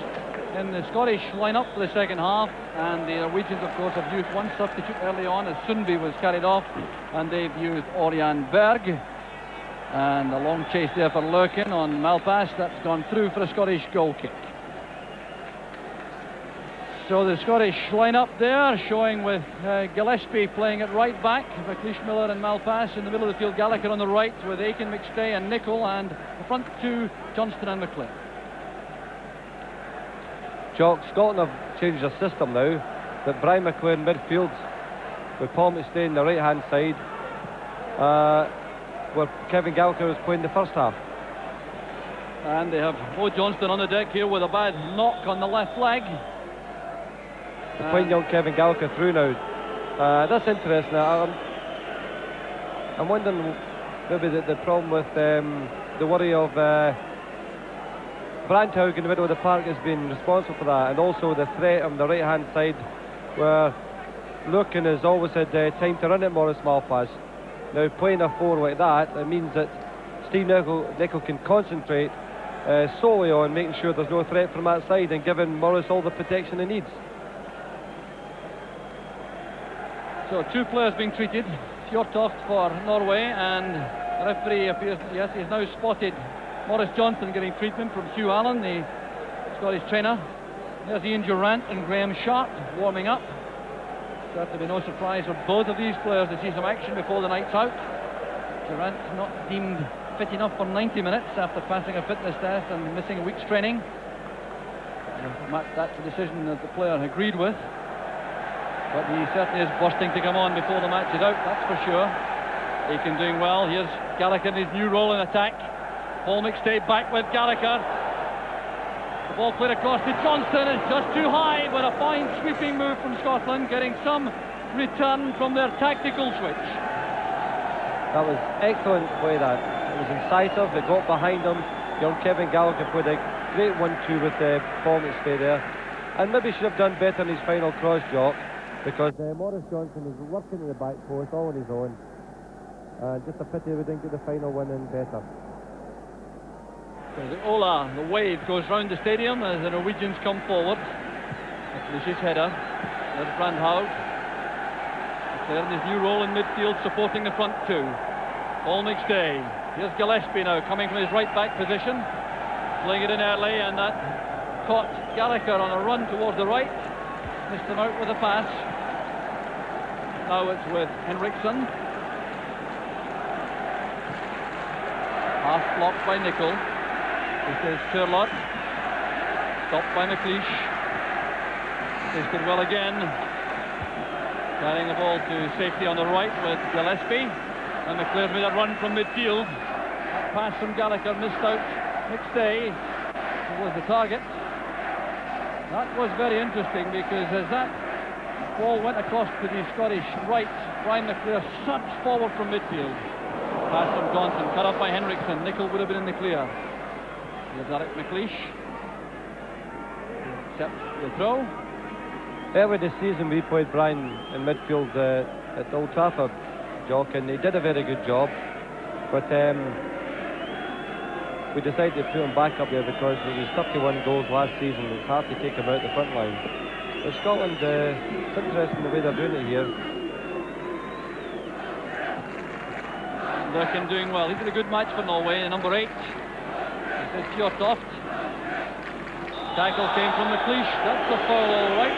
in the Scottish lineup for the second half, and the Norwegians, of course, have used one substitute early on as Sundby was carried off, and they've used Ørjan Berg. And a long chase there for Lurkin on Malpass. That's gone through for a Scottish goal kick. So the Scottish line-up there, showing with Gillespie playing at right back, McLeish, Miller and Malpass in the middle of the field, Gallagher on the right with Aiken, McStay and Nicholl, and the front two, Johnston and McLean. Jock, Scotland have changed their system now, that Brian McLean midfield, with Paul McStay on the right-hand side, where Kevin Gallagher was playing the first half. And they have Mo Johnston on the deck here with a bad knock on the left leg. They're playing young Kevin Gallagher through now. That's interesting. I'm wondering maybe the problem with the worry of Brandhaug in the middle of the park has been responsible for that, and also the threat on the right-hand side where Lucan has always had time to run at Maurice Malpass. Now playing a 4 like that, it means that Steve Nicholl can concentrate solely on making sure there's no threat from that side and giving Maurice all the protection he needs. So 2 players being treated, Fjortoft for Norway, and the referee appears, yes, he's now spotted Maurice Johnson getting treatment from Hugh Allen, the Scottish trainer. There's Ian Durant and Graham Sharp warming up. Certainly no surprise for both of these players to see some action before the night's out. Durant not deemed fit enough for 90 minutes after passing a fitness test and missing a week's training. That's a decision that the player agreed with. But he certainly is bursting to come on before the match is out, that's for sure. Aiken doing well. Here's Gallagher in his new role in attack. Paul McStay back with Gallagher. The ball played across to Johnston. It's just too high, but a fine sweeping move from Scotland, getting some return from their tactical switch. That was excellent play, that. It was incisive, it got behind him. Young Kevin Gallagher played a great 1-2 with Paul McStay there. And maybe should have done better in his final cross, Jock, because Maurice Johnson was working at the back post all on his own. Just a pity we didn't get the final win in better. So the Ola, the wave goes round the stadium as the Norwegians come forward. McLeish's header. There's Brandhaug. There in his new role in midfield, supporting the front two. Paul McStay. Here's Gillespie now, coming from his right back position. Playing it in early, and that caught Gallagher on a run towards the right. Missed him out with a pass. Now it's with Henriksson. Half blocked by Nicholl. This is Turlot. Stopped by McLeish. Tasted well again. Carrying the ball to safety on the right with Gillespie. And McLeod made a run from midfield. That pass from Gallagher missed out. McStay was the target. That was very interesting because as that ball went across to the Scottish right, Brian McLeod surged forward from midfield. Pass from Johnson, cut off by Henriksson. Nicholl would have been in the clear. Here's Eric McLeish. Accepts the throw. Early this season we played Brian in midfield at Old Trafford, Jock, and he did a very good job. But we decided to put him back up there because he was 31 goals last season. It's hard to take him out the front line. But Scotland, it's interesting the way they're doing it here. Durkin doing well. He's had a good match for Norway, number 8. This is Fjortoft. Tackle came from McLeish. That's a foul, all right.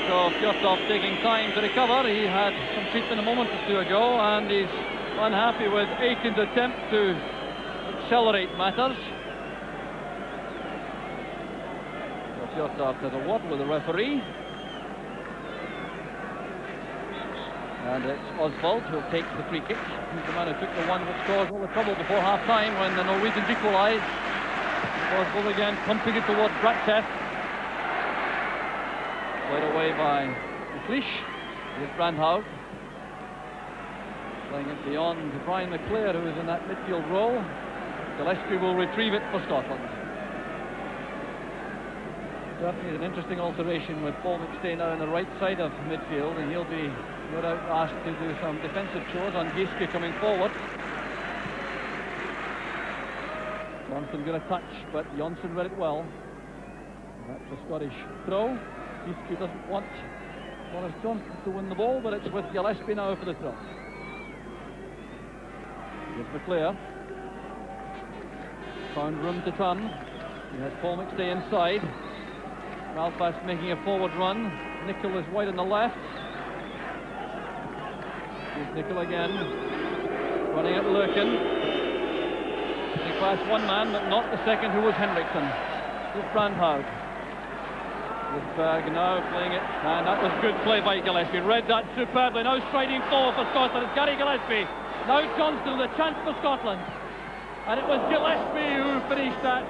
So Fjortoft taking time to recover. He had some treatment a moment or two ago, and he's unhappy with Aiken's attempt to accelerate matters. So Fjortoft has a word with the referee. And it's Oswald who'll take the free kick. He's the man who took the one which caused all the trouble before half-time when the Norwegians equalised. Oswald again pumping it towards Bratchev. Played away by McLeish. Here's Brandhaug. Playing it beyond Brian McLeod, who is in that midfield role. Gillespie will retrieve it for Scotland. Certainly an interesting alteration with Paul McStay now on the right side of midfield, and he'll be no doubt asked to do some defensive chores on Gieske coming forward. Johnson got a touch, but Johnson read it well. That's a Scottish throw. Gieske doesn't want Maurice Johnson to win the ball, but it's with Gillespie now for the throw. Here's McLeod. Found room to turn. He has Paul McStay inside. Belfast making a forward run. Nicol is wide on the left. Here's Nicol again. Running at Lurkin. He passed one man, but not the second, who was Henriksen. Here's Brandhaug. With Berg now playing it. And that was good play by Gillespie. Read that superbly. Now striding forward for Scotland. It's Gary Gillespie. Now Johnston with a chance for Scotland. And it was Gillespie who finished that.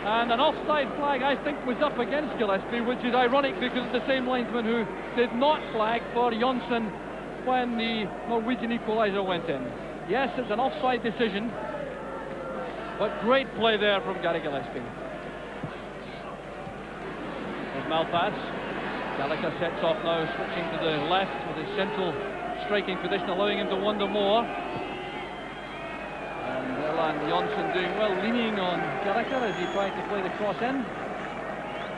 And an offside flag, I think, was up against Gillespie, which is ironic because it's the same linesman who did not flag for Jonsson when the Norwegian equaliser went in. Yes, it's an offside decision, but great play there from Gary Gillespie. There's Malpass. Gallagher sets off now, switching to the left with his central striking position, allowing him to wander more. And Erland Jonsson doing well, leaning on Gallagher as he tried to play the cross in.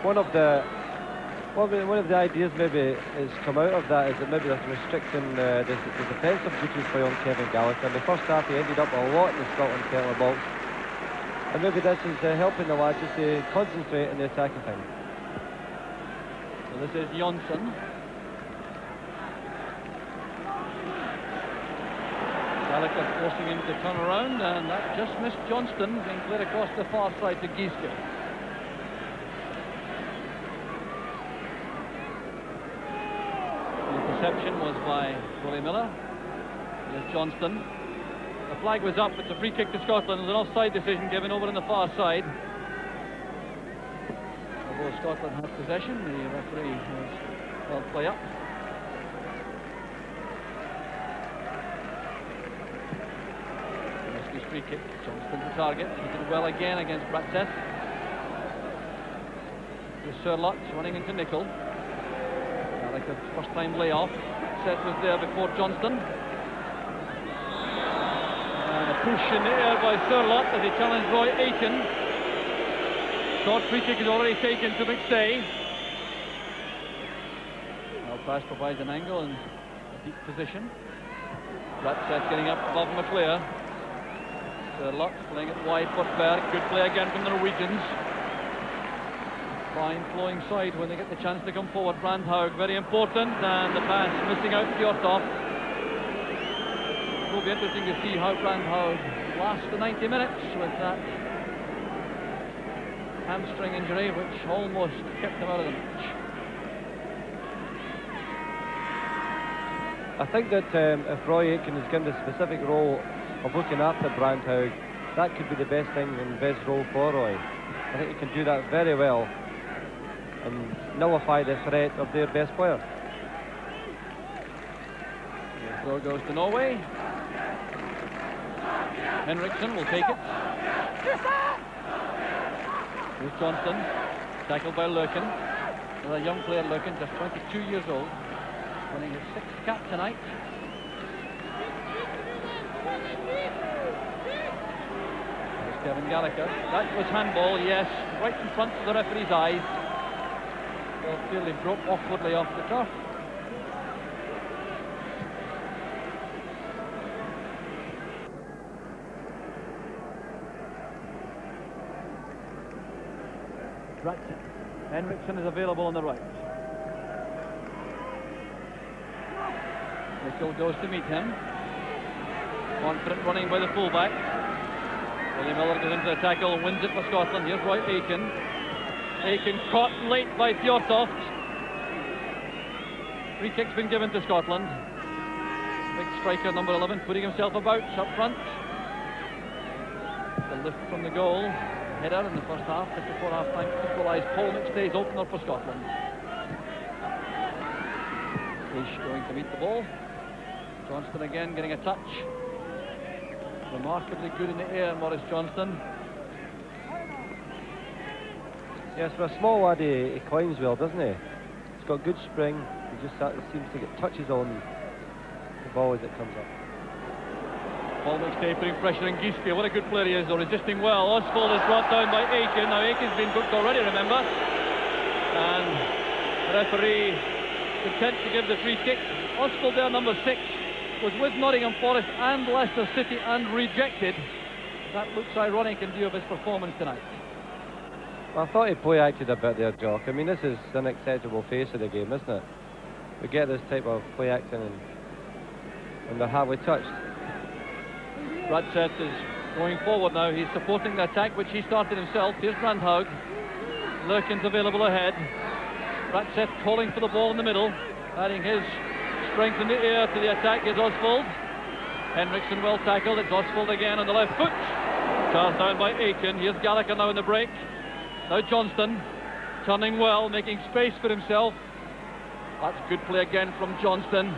One of the ideas maybe has come out of that is that maybe that's restricting the defensive duties for young Kevin Gallagher. In the first half he ended up a lot in the Scotland kettle box, and maybe this is helping the lads just to concentrate on the attacking thing. So this is Jonsson. Gallagher forcing him to turn around, and that just missed Johnston, being played across the far side to Gieske. The interception was by Willie Miller. Here's Johnston. The flag was up, it's a free kick to Scotland. There's an offside decision given over on the far side. Although Scotland has possession, the referee has held play up. Free kick, Johnston to target. He did well again against Bratseth. Here's Surlott running into Nicol. Like a first time layoff. Bratseth was there before Johnston. And a push in the air by Surlott as he challenged Roy Aitken. Short free kick is already taken to McStay. Belfast provides an angle and a deep position. Bratseth getting up above McClare. Surlott playing it wide for Berg. Good play again from the Norwegians. Fine flowing side when they get the chance to come forward. Brandhaug, very important, and the pass missing out Fjortov. It will be interesting to see how Brandhaug lasts the 90 minutes with that hamstring injury, which almost kept him out of the match. I think that if Roy Aitken is given the specific role of looking after Brandhaug, that could be the best thing and the best role for Roy. I think he can do that very well and nullify the threat of their best player. The throw goes to Norway. Henriksen will take it. Here's Johnston, tackled by Lurkin. Another young player, Lurkin, just 22 years old, winning his 6th cap tonight. There's Kevin Gallagher. That was handball, yes, right in front of the referee's eyes. Well, clearly broke awkwardly off the turf. Bratseth. Henriksen is available on the right. Nicol goes to meet him. Confident running by the fullback. Willie Miller goes into the tackle and wins it for Scotland. Here's Roy Aitken. Aitken caught late by Fjortov. Free kick's been given to Scotland. Big striker number 11 putting himself about up front. The lift from the goal. Header in the first half, just before half time, equalised Paul McStay's opener for Scotland. Fish going to meet the ball. Johnston again getting a touch. Remarkably good in the air, Maurice Johnston. Yes, for a small lad, he climbs well, doesn't he? He's got good spring. He just seems to get touches on the ball as it comes up. Paul McStay putting pressure on Gieske. What a good player he is, though, resisting well. Oswald is brought down by Aitken. Now Aiken's been booked already, remember? And the referee content to give the free kick. Oswald there, number 6, was with Nottingham Forest and Leicester City and rejected. That looks ironic in view of his performance tonight. I thought he play acted a bit there, Jock. I mean, this is an acceptable face of the game, isn't it? We get this type of play acting and they're hardly touched. Bradseth is going forward now. He's supporting the attack which he started himself. Here's Brandhaug. Lurkin's available ahead. Bradseth calling for the ball in the middle, adding his strength in the air to the attack is Oswald. Henriksen well tackled. It's Oswald again on the left foot. Cast down by Aiken. Here's Gallagher now in the break. Now Johnston turning well, making space for himself. That's good play again from Johnston.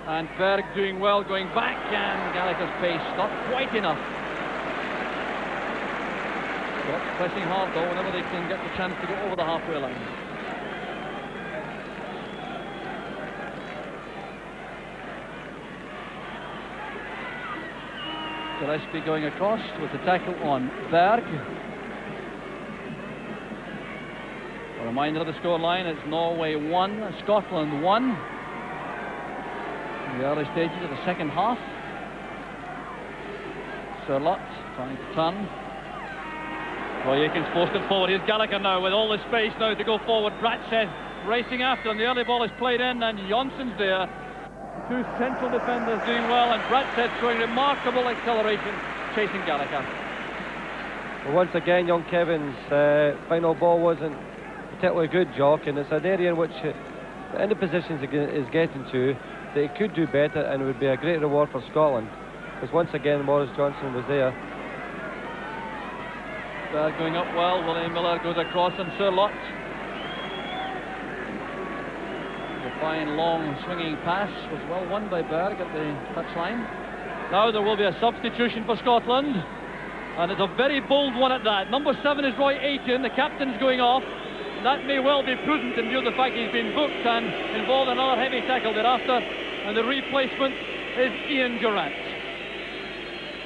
And Berg doing well, going back, and Gallagher's pace not quite enough. Scots pressing hard though whenever they can get the chance to go over the halfway line. Gillespie going across with the tackle on Berg. A reminder of the scoreline, it's Norway 1, Scotland 1. In the early stages of the second half. Surlott trying to turn. Roy Aiken's forced it forward. Here's Gallagher now with all the space now to go forward. Bradseth racing after him. The early ball is played in and Jonsson's there. Two central defenders doing well, and Bradseth showing remarkable acceleration, chasing Gallagher. Well, once again, young Kevin's final ball wasn't particularly good, Jock, and it's an area in which, in the positions is getting to, that he could do better, and it would be a great reward for Scotland. Because once again, Maurice Johnson was there. Berg going up well. William Miller goes across, and Surlott. The fine long swinging pass was well won by Berg at the touchline. Now there will be a substitution for Scotland, and it's a very bold one at that. Number 7 is Roy Aiken. The captain's going off. That may well be prudent in view of the fact he's been booked and involved in another heavy tackle thereafter. And the replacement is Ian Durrant.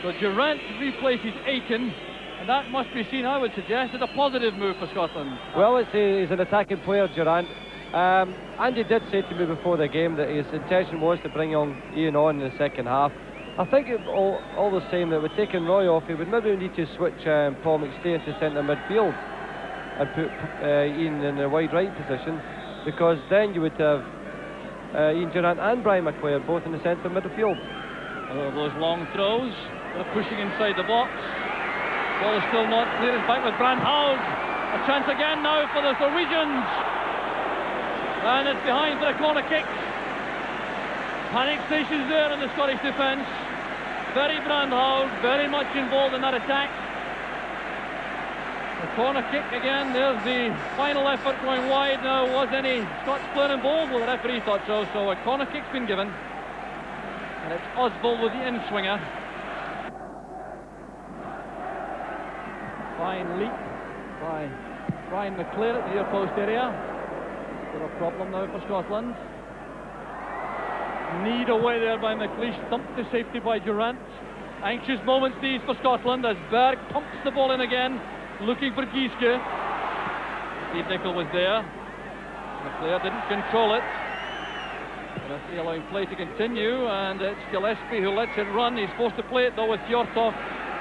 So Durrant replaces Aiken, and that must be seen, I would suggest, as a positive move for Scotland. Well, he's an attacking player, Durrant. Andy did say to me before the game that his intention was to bring young Ian on in the second half. I think all the same that with taking Roy off, he would maybe need to switch Paul McStay into centre midfield and put Ian in the wide right position, because then you would have Ian Durrant and Brian McClair both in the centre midfield. Those long throws, they're pushing inside the box. Ball is still not clear. In fact, with Brandhaug, a chance again now for the Norwegians, and it's behind for a corner kick. Panic stations there in the Scottish defence. Very Brandhaug, very much involved in that attack. The corner kick again. There's the final effort going wide. Now, was any Scots player involved? Well, the referee thought so. So a corner kick's been given, and it's Oswald with the in-swinger. Fine leap by Brian McClair at the near post area. Bit of a problem now for Scotland. Need away there by McLeish, thumped to safety by Durrant. Anxious moments these for Scotland as Berg pumps the ball in again, looking for Gieske. Steve Nicol was there. McClair didn't control it. Referee allowing play to continue, and it's Gillespie who lets it run. He's forced to play it though with Fjortoft,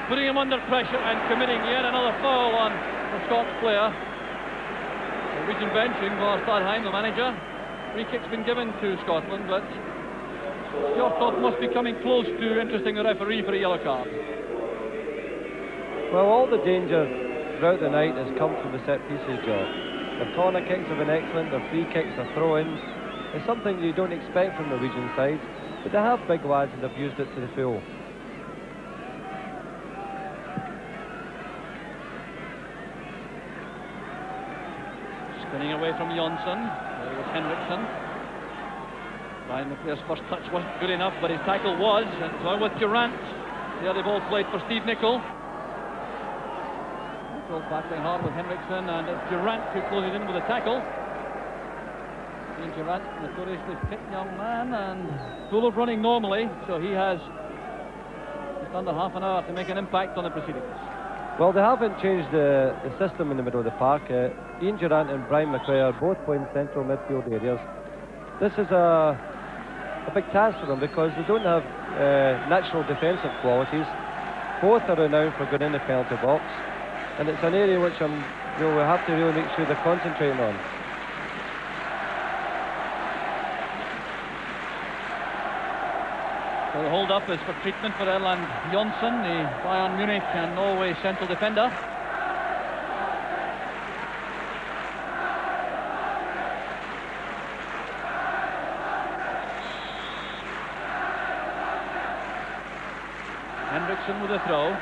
putting him under pressure and committing yet another foul on the Scots player. Norwegian benching for Stadheim, the manager. Free kick's been given to Scotland, but Fjortoft must be coming close to interesting the referee for a yellow card. Well, all the danger throughout the night has come from the set pieces, Joe. Their corner kicks have been excellent, their free kicks, their throw-ins. It's something you don't expect from Norwegian sides, but they have big lads and they've used it to the full. Spinning away from Jonsson. There was Henriksen. Brian McClair's first touch wasn't good enough, but his tackle was. And now with Durrant. The other ball played for Steve Nicol. Nicol battling hard with Henriksen, and it's Durrant who closes in with a tackle. Ian Durrant, notoriously fit young man and full of running normally, so he has just under half an hour to make an impact on the proceedings. Well, they haven't changed the system in the middle of the park. Ian Durrant and Brian McClair are both playing central midfield areas. This is a big task for them because they don't have natural defensive qualities. Both are renowned for going in the penalty box. and it's an area which we have to really make sure they're concentrating on. So the hold-up is for treatment for Erland Jonsson, the Bayern Munich and Norway central defender. Henriksen with a throw.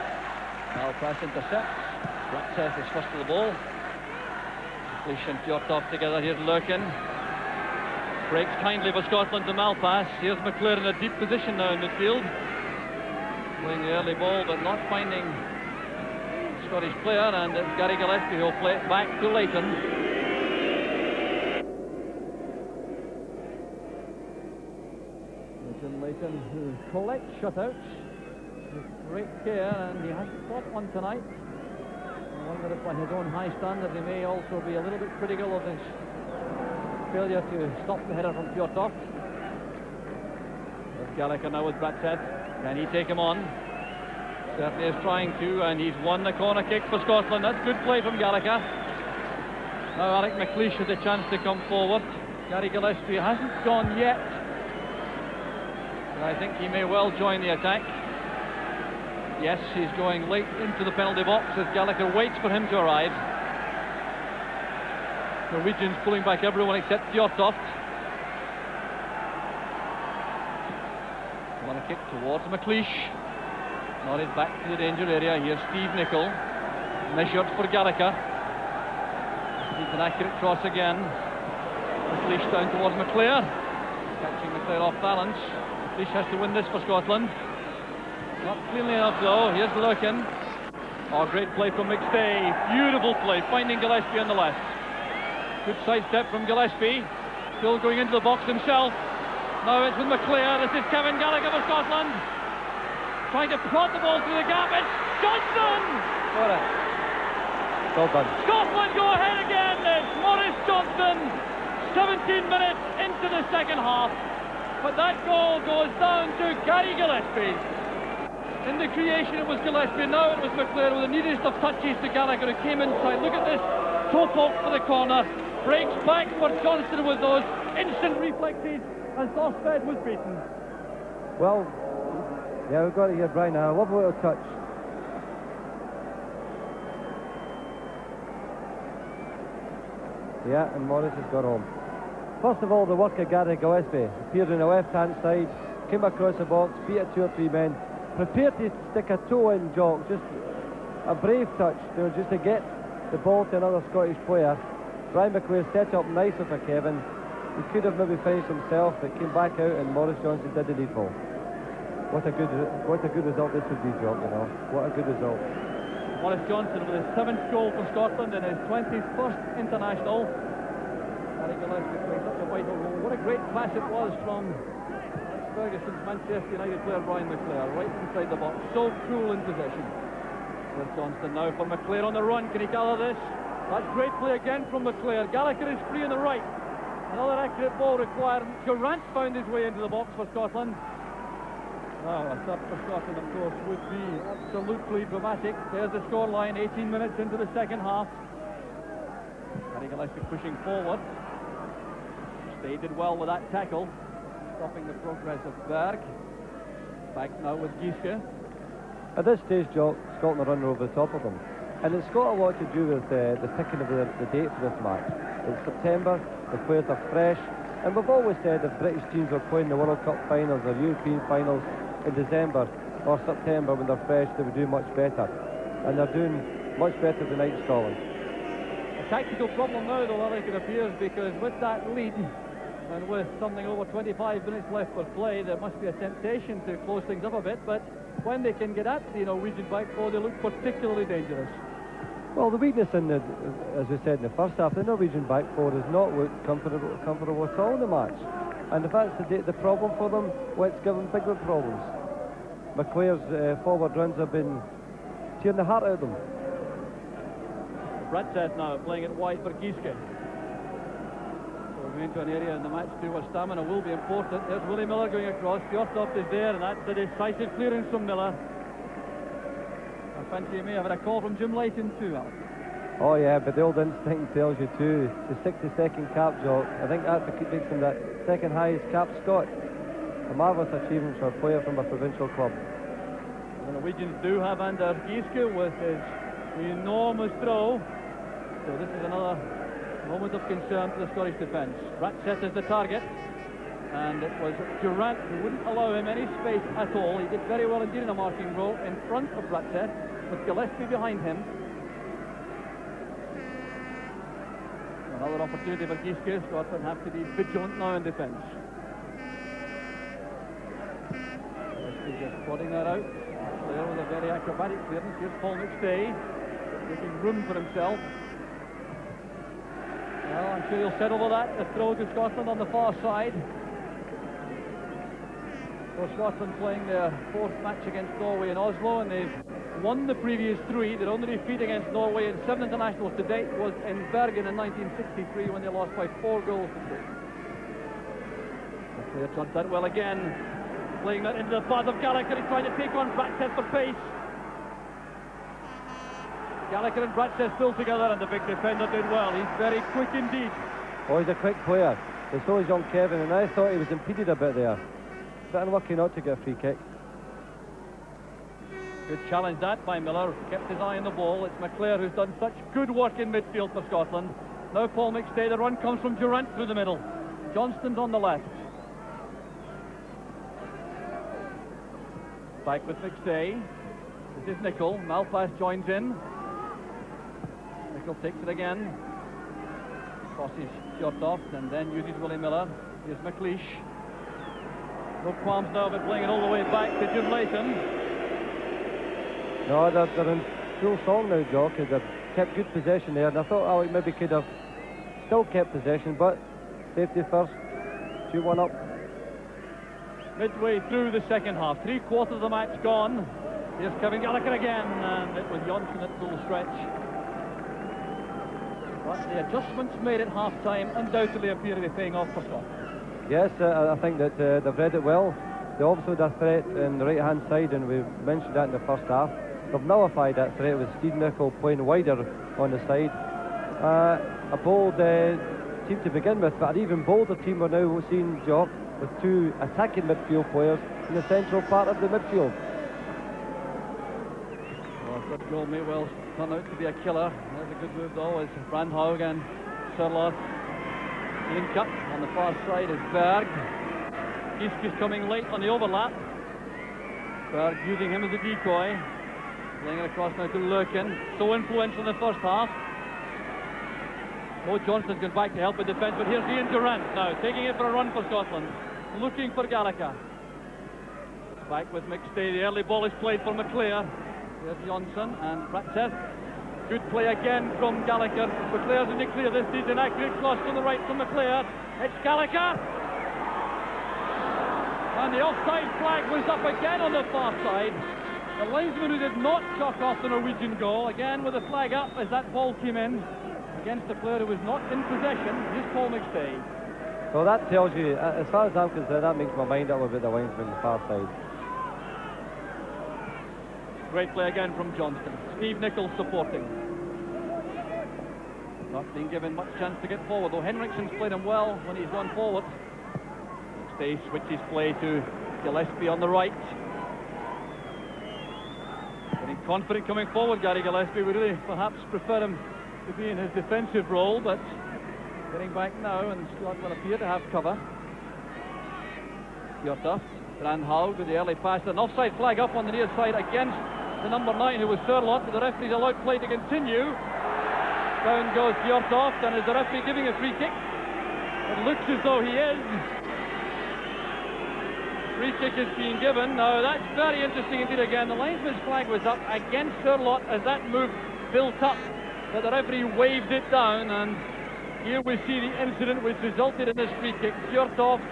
Malpass intercepts. Bratseth is first to the ball. Klisch and Fjortov together. Here's Lurkin. Breaks kindly for Scotland to Malpass. Here's McClure in a deep position now in midfield. Playing the early ball but not finding the Scottish player, and it's Gary Gillespie who'll play it back to Leighton. Leighton who collects shutouts with great care, and he hasn't caught one tonight. I wonder if by his own high standard he may also be a little bit critical of his failure to stop the header from Fjortov. There's Gallagher now with Bratseth. Can he take him on? Certainly is trying to, and he's won the corner kick for Scotland. That's good play from Gallagher. Now Alec McLeish has a chance to come forward. Gary Gillespie hasn't gone yet. I think he may well join the attack. Yes, he's going late into the penalty box as Gallagher waits for him to arrive. Norwegians pulling back everyone except Fjortov. On a kick towards McLeish. Nodded back to the danger area. Here's Steve Nicol. Measured for Gallagher. Needs an accurate cross again. McLeish down towards McClare. Catching McClare off balance. McLeish has to win this for Scotland. Not cleanly enough though. Here's Lurkin. Oh, great play from McStay. Beautiful play, finding Gillespie on the left. Good sidestep from Gillespie. Still going into the box himself. Now it's with McClare. This is Kevin Gallagher for Scotland. Trying to prod the ball through the gap. It's Johnson! Got it. Well done. Scotland go ahead again. It's Maurice Johnson. 17 minutes into the second half. But that goal goes down to Gary Gillespie. In the creation it was Gillespie, now it was McClare with the neatest of touches to Gallagher who came inside. Look at this, toe poke for the corner, breaks back for Johnston with those instant reflexes, and Thorstvedt was beaten. Well, yeah, we've got it here, Brian. I love a little touch. Yeah, and Morris has got home. First of all, the work of Gary Gillespie appeared on the left-hand side, came across the box, beat it 2 or 3 men. Prepared to stick a toe in, Jock, just a brave touch, just to get the ball to another Scottish player. Brian McClare set up nicely for Kevin. He could have maybe finished himself, but came back out and Maurice Johnson did the needful. What a good result this would be, Jock, you know. What a good result. Maurice Johnson with his 7th goal for Scotland in his 21st international. Gary Gillespie played such a vital role. What a great pass it was from Ferguson's Manchester United player Brian McClare, right inside the box, so cool in possession. There's Johnston now for McClare on the run. Can he gather this? That's great play again from McClare. Gallagher is free on the right. Another accurate ball required. Durant found his way into the box for Scotland. Now, a stop for Scotland, of course, would be absolutely dramatic. There's the scoreline, 18 minutes into the second half. Gary Gillespie pushing forward. They did well with that tackle, stopping the progress of Berg. Back now with Gieske. At this stage, Jock, Scotland are running over the top of them. And it's got a lot to do with the ticking of the date for this match. It's September, the players are fresh, and we've always said if British teams are playing the World Cup finals or European finals in December or September when they're fresh, they would do much better. And they're doing much better tonight in Scotland. A tactical problem now, though, Alec, it appears, because with that lead, and with something over 25 minutes left for play, there must be a temptation to close things up a bit, but when they can get at the Norwegian back four, they look particularly dangerous. Well, the weakness in the, as we said in the first half, the Norwegian back four has not looked comfortable at all in the match. And if that's the problem for them, well, it's given bigger problems. McClare's forward runs have been tearing the heart out of them. Bratseth now playing it wide for Gieske. Into an area in the match too where stamina will be important. There's Willie Miller going across. Fjortov is there, and that's the decisive clearance from Miller. A Fancy you may have had a call from Jim Leighton too, Alex. Oh yeah, but the old instinct tells you too. The 62nd cap, Jock. I think that makes him the second highest cap Scot. A marvellous achievement for a player from a provincial club. The Norwegians do have Anders Giske with his enormous throw. So this is another moment of concern for the Scottish defence. Bratseth is the target. And it was Durant who wouldn't allow him any space at all. He did very well indeed in a marking role in front of Bratseth, with Gillespie behind him. Another opportunity for Giske. Scotland have to be vigilant now in defence. Gillespie just putting that out. There with a very acrobatic clearance. Here's Paul McStay, making room for himself. Well, I'm sure he'll settle with that. The throw to Scotland on the far side. So Scotland playing their fourth match against Norway in Oslo, and they've won the previous three. Their only defeat against Norway in 7 internationals to date was in Bergen in 1963 when they lost by 4 goals to 2. The player turns that well again, playing that into the path of Gallagher. He's trying to take on Bratseth for pace. Gallagher and Bratseth still together, and the big defender did well. He's very quick indeed. Oh, he's a quick player. But so is young Kevin, and I thought he was impeded a bit there. Bit unlucky not to get a free kick. Good challenge that by Miller. Kept his eye on the ball. It's McClare who's done such good work in midfield for Scotland. Now Paul McStay. The run comes from Durant through the middle. Johnston's on the left. Back with McStay. This is Nicol. Malpass joins in. Nicol takes it again. Crosses Fjortoft and then uses Willie Miller. Here's McLeish. No qualms now of it, playing it all the way back to Jim Leighton. No, they're in full song now, Jock, because they've kept good possession there, and I thought Alec maybe could have still kept possession, but safety first, 2-1 up. Midway through the second half, 3/4 of the match gone. Here's Kevin Gallagher again, and it was Johnson at full stretch. But the adjustments made at half-time undoubtedly appear to be paying off for Scotland. Yes, I think that they've read it well. They also had a threat in the right-hand side, and we mentioned that in the first half. They've nullified that threat with Steve Nicol playing wider on the side. A bold team to begin with, but an even bolder team we're now seeing, Jock, with 2 attacking midfield players in the central part of the midfield. Well, that goal may well turn out to be a killer. There's a good move though, as Brandhaug and Surloth link up. On the far side is Berg. Giske's coming late on the overlap. Berg using him as a decoy. Playing it across now to Lurkin. So influential in the first half. Mo Johnston's gone back to help with defence, but here's Ian Durant now, taking it for a run for Scotland. Looking for Gallagher. Back with McStay. The early ball is played for McClare. Here's Johnson and Bratseth. Good play again from Gallagher. McClare's in the clear this season. Accurate cross to the right from McClare. It's Gallagher. And the offside flag was up again on the far side. The linesman who did not chalk off the Norwegian goal, again with the flag up as that ball came in against the player who was not in possession. Here's Paul McStay. Well, that tells you, as far as I'm concerned, that makes my mind up about the linesman on the far side. Great play again from Johnston. Steve Nicol supporting. Not being given much chance to get forward, though Henriksen's played him well when he's gone forward. McStay switches play to Gillespie on the right. Getting confident coming forward, Gary Gillespie. We really perhaps prefer him to be in his defensive role, but getting back now, and Scotland appear to have cover. Fjortoft, Brandhaug with the early pass. An offside flag up on the near side against the number 9, who was Surloth, but the referee's allowed play to continue. Down goes Fjortoft, and is the referee giving a free kick? It looks as though he is. Free kick is being given. Now that's very interesting indeed again. The linesman's flag was up against Surloth as that move built up, but the referee waved it down, and here we see the incident which resulted in this free kick. Fjortoft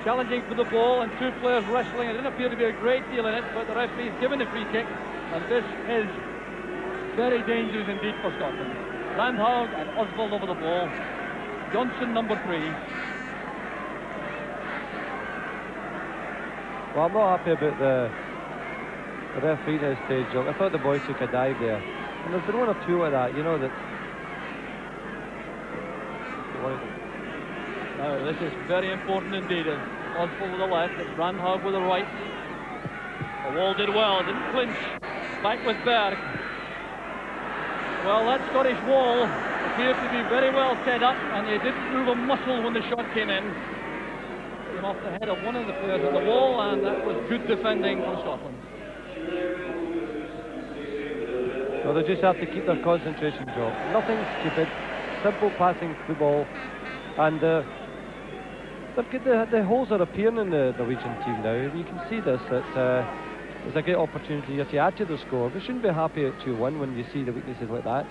challenging for the ball and 2 players wrestling. It didn't appear to be a great deal in it, but the referee's given the free kick, and this is very dangerous indeed for Scotland. Brandhaug and Oswald over the ball. Johnson number 3. Well, I'm not happy about The referee at this stage, Joe, I thought the boys took a dive there. And there's been one or two like that, you know, that... Now, this is very important indeed. It's Oswald with the left, it's Brandhaug with the right. The wall did well, didn't flinch. Back with Berg. Well, that Scottish wall appeared to be very well set up, and they didn't move a muscle when the shot came in. Came off the head of one of the players on the wall, and that was good defending from Scotland. So they just have to keep their concentration, Joe. Nothing stupid, simple passing football, and the holes are appearing in the Norwegian team now. You can see this. It's a great opportunity here to add to the score. We shouldn't be happy at 2-1 when you see the weaknesses like that.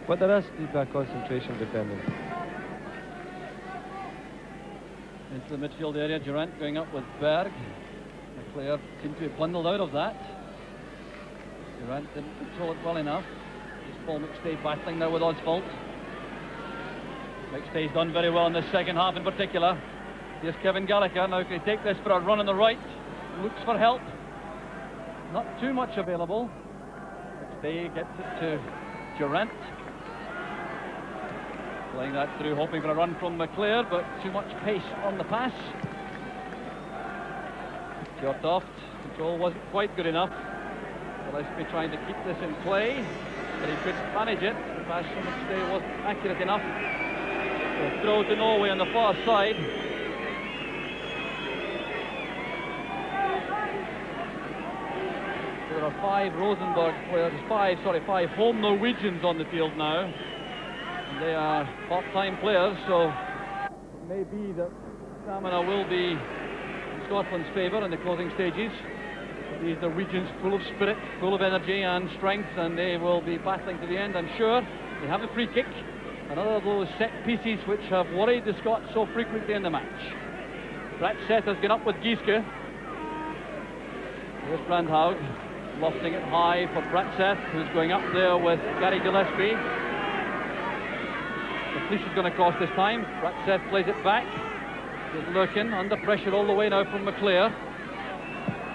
But there is deeper concentration defending. Into the midfield area, Durant going up with Berg. McClare seemed to be bundled out of that. Durant didn't control it well enough. Just Paul McStay battling now with Oswald. McStay's done very well in the second half in particular. Here's Kevin Gallagher. Now can he take this for a run on the right? Looks for help. Not too much available. McStay gets it to Durant. Playing that through, hoping for a run from McClare, but too much pace on the pass. Fjortoft, control wasn't quite good enough. Gillespie trying to keep this in play, but he couldn't manage it. The pass from McStay wasn't accurate enough. So throw to Norway on the far side. There are five Rosenborg players, five home Norwegians on the field now. And they are part-time players, so it may be that stamina will be in Scotland's favour in the closing stages. These Norwegians full of spirit, full of energy and strength, and they will be battling to the end, I'm sure. They have a free kick, another of those set pieces which have worried the Scots so frequently in the match. Bratseth has gone up with Gieske. Here's Brandhaug, lofting it high for Bratseth, who's going up there with Gary Gillespie. The police is going to cross this time. Bratseth plays it back. Here's Lurkin, under pressure all the way now from McClare.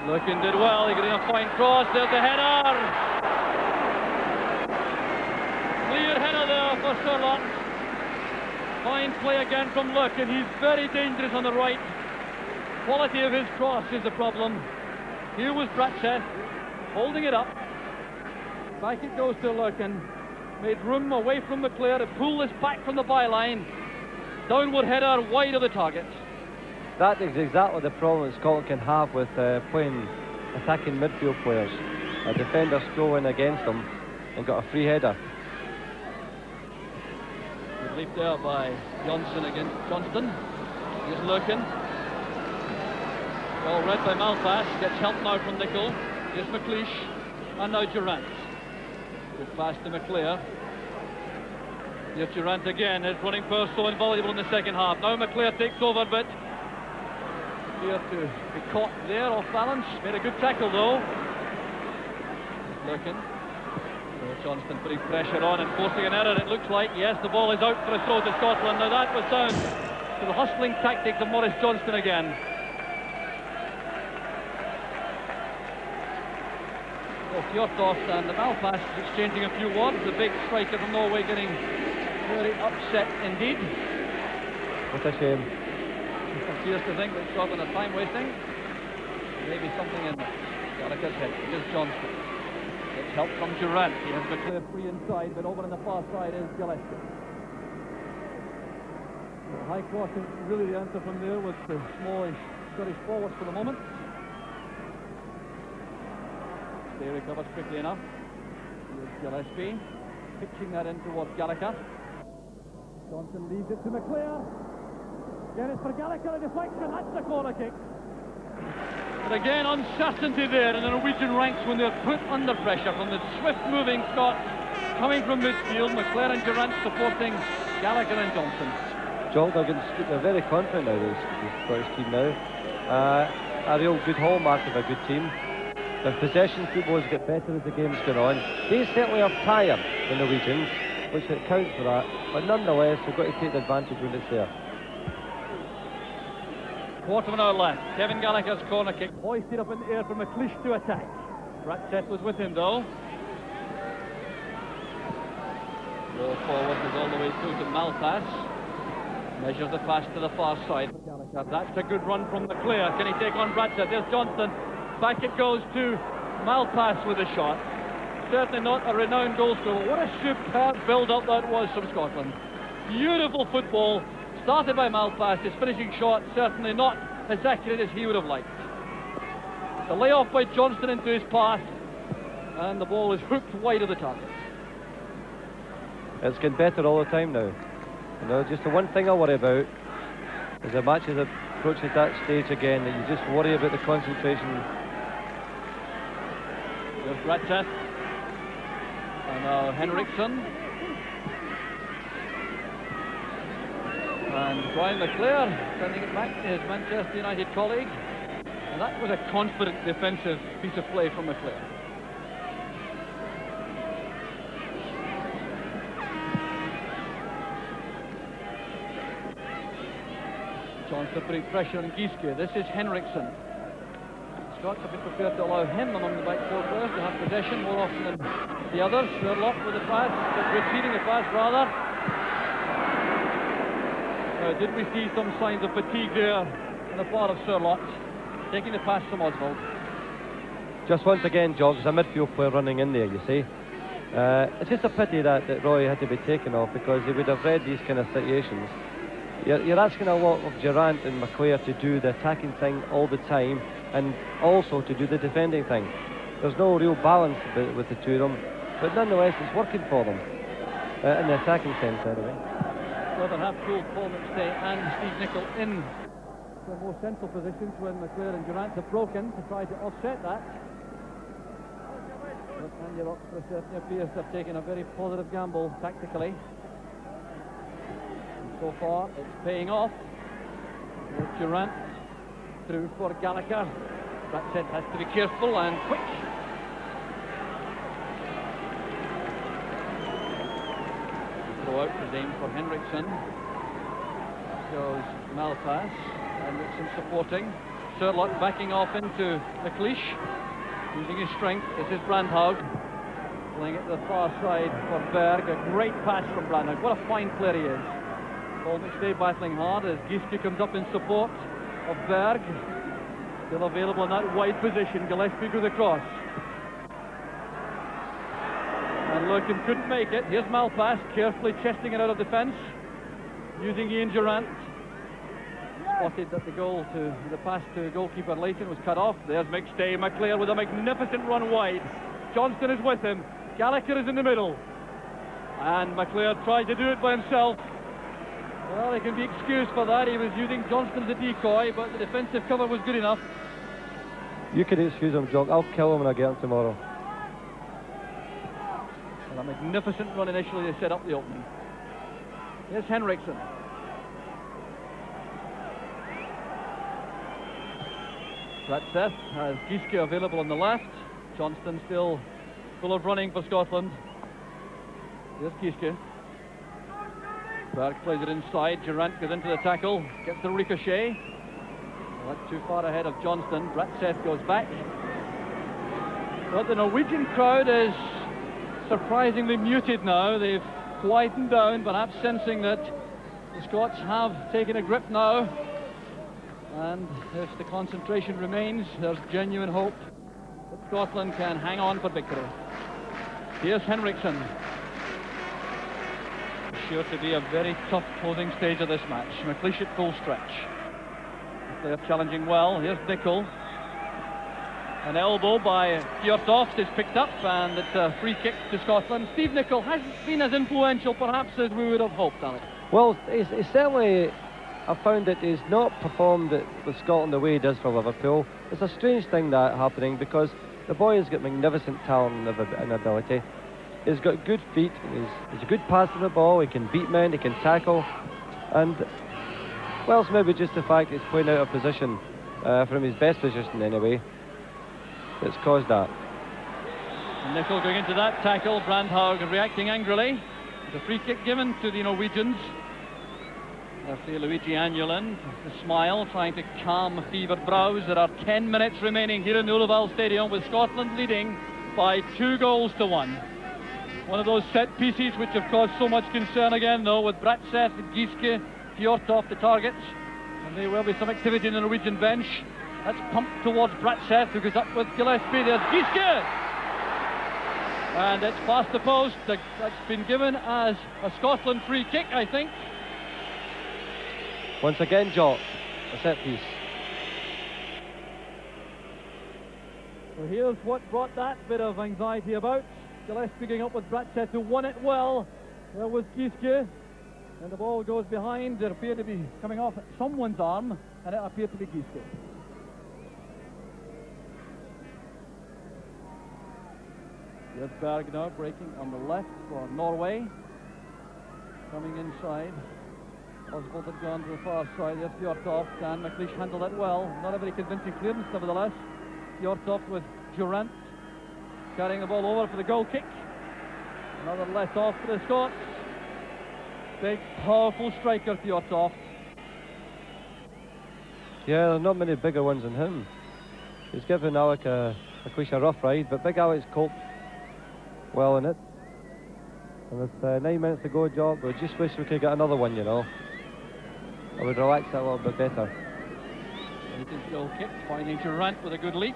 Lurkin did well, he got in a fine cross, there's the header! Clear header there for Sherlock. Fine play again from Lurkin, he's very dangerous on the right. Quality of his cross is the problem. Here was Bratseth, holding it up. Back it goes to Lurkin. Made room away from McClare to pull this back from the byline. Downward header, wide of the target. That is exactly the problem that Scotland can have with playing attacking midfield players. A defender go in against them and got a free header. Good leap there by Johnson against Johnston. Here's Lurkin. Well read by Malpass. Gets help now from Nicol. Here's McLeish. And now Durant. Good pass to McClare. Here's Durant again. His running first so invaluable in the second half. Now McClare takes over, but appeared to be caught there off balance. Made a good tackle though. Lurkin. So Johnston putting pressure on and forcing an error, it looks like. Yes, the ball is out for a throw to Scotland. Now that was down to the hustling tactics of Maurice Johnston again. Well, Fjortoft and the Malpass exchanging a few words. The big striker from Norway getting very upset indeed. What a shame. It appears to think that Scotland are time wasting. Maybe something in Gallagher's head. Here's Johnston. Gets help from Durant. He has McClare free inside, but over on the far side is Gillespie. The high cross is really the answer from there with the smallish Scottish forwards for the moment. They recovers quickly enough. Here's Gillespie, pitching that in towards Gallagher. Johnson leaves it to McClare. Again it's for Gallagher, a deflection, that's the corner kick. But again, uncertainty there in the Norwegian ranks when they're put under pressure from the swift-moving Scots coming from midfield. McClare and Durant supporting Gallagher and Johnson. Joel, they're very confident now, this Scottish team now. A real good hallmark of a good team. Their possession footballs get better as the game's going on. They certainly are tired, the Norwegians, which it counts for that. But nonetheless, we've got to take the advantage when it's there. Quarter of an hour left. Kevin Gallagher's corner kick hoisted up in the air for McLeish to attack. Ratchet was with him though. Roll forward is all the way through to Malpass. Measures the pass to the far side. That's a good run from McClare. Can he take on Ratchet? There's Johnston. Back it goes to Malpass with a shot. Certainly not a renowned goal scorer. What a superb build-up that was from Scotland. Beautiful football. Started by Malpass. His finishing shot certainly not as accurate as he would have liked. The layoff by Johnston into his pass, and the ball is hooked wide of the target. It's getting better all the time now. You know, just the one thing I worry about is the match as it approaches that stage again, that you just worry about the concentration. There's Ratchet. And now Henriksen. And Brian McClare sending it back to his Manchester United colleague. And that was a confident defensive piece of play from McClare. Johnston putting pressure on Gieske. This is Henriksen. Scots have been prepared to allow him among the back four players to have possession more often than the others. Sherlock with the pass, retrieving the pass rather. Did we see some signs of fatigue there on the part of Sherlock, taking the pass from Oswald? Just once again, John, there's a midfield player running in there, you see. It's just a pity that Roy had to be taken off, because he would have read these kind of situations. You're asking a lot of Durant and McClare to do the attacking thing all the time, and also to do the defending thing. There's no real balance with the two of them, but nonetheless it's working for them, in the attacking sense anyway. Whether have pulled Paul McStay and Steve Nicol in the more central positions when McClare and Durant have broken to try to offset that. But Andy Roxburgh certainly appears to have taken a very positive gamble tactically. And so far it's paying off. With Durant through for Gallagher. Ratchet has to be careful and quick. Throw out is aimed for Henriksen. Goes Malpass. Henriksen supporting. Sherlock backing off into McLeish, using his strength. This is Brandhaug playing it to the far side for Berg. A great pass from Brandhaug. What a fine player he is. Paul McStay battling hard as Gieske comes up in support of Berg. Still available in that wide position. Gillespie with the cross. And Lurkin couldn't make it. Here's Malpass carefully chesting it out of defence, using Ian Durant. Spotted that the pass to goalkeeper Leighton was cut off. There's McStay. McClare with a magnificent run wide. Johnston is with him. Gallagher is in the middle. And McClare tried to do it by himself. Well, he can be excused for that. He was using Johnston as a decoy, but the defensive cover was good enough. You can excuse him, Jock. I'll kill him when I get him tomorrow. And a magnificent run initially to set up the opening. Here's Henriksen. Ratchet has Gieske available on the left. Johnston still full of running for Scotland. Here's Gieske. Berg plays it inside. Durant goes into the tackle. Gets the ricochet. Well, that's too far ahead of Johnston. Ratchet goes back. But the Norwegian crowd is surprisingly muted now. They've quietened down, perhaps sensing that the Scots have taken a grip now. And if the concentration remains, there's genuine hope that Scotland can hang on for victory. Here's Henriksen. Sure to be a very tough closing stage of this match. McLeish at full stretch. They're challenging well. Here's Nicol. An elbow by Fjortoft is picked up, and it's a free kick to Scotland. Steve Nicol hasn't been as influential perhaps as we would have hoped, Alex. Well, he's certainly, I found that he's not performed with Scotland the way he does for Liverpool. It's a strange thing that happening, because the boy has got magnificent talent and ability. He's got good feet, he's a good passer of the ball, he can beat men, he can tackle, and well, it's maybe just the fact he's playing out of position from his best position anyway that's caused that. Nicol going into that tackle. Brandhaug reacting angrily. The free kick given to the Norwegians. Referee Luigi Anulin, the smile, trying to calm fevered brows. There are 10 minutes remaining here in the Ulleville Stadium, with Scotland leading by 2-1. One of those set pieces which have caused so much concern again, though, with Bratseth, Giske, Fjortoft the targets. And there will be some activity in the Norwegian bench. That's pumped towards Bratseth, who goes up with Gillespie. There's Giske! And it's past the post. That's been given as a Scotland free kick, I think. Once again, Jock, a set piece. So here's what brought that bit of anxiety about. Gillespie going up with Bratseth, who won it well. There was Giske. And the ball goes behind. It appeared to be coming off someone's arm, and it appeared to be Giske. Here's Berg now breaking on the left for Norway. Coming inside. Oswald had gone to the far side. There's Fjortoft. Dan McLeish handled that well. Not a very convincing clearance, nevertheless. Fjortoft with Durant carrying the ball over for the goal kick. Another let off for the Scots. Big, powerful striker, Fjortoft. Yeah, there are not many bigger ones than him. He's given Alec McLeish a rough ride, but Big Alec's coped well in it. And with 9 minutes to go, Jock, we just wish we could get another one, you know. I would relax that a little bit better. His goal kick, finding Durant with a good leap.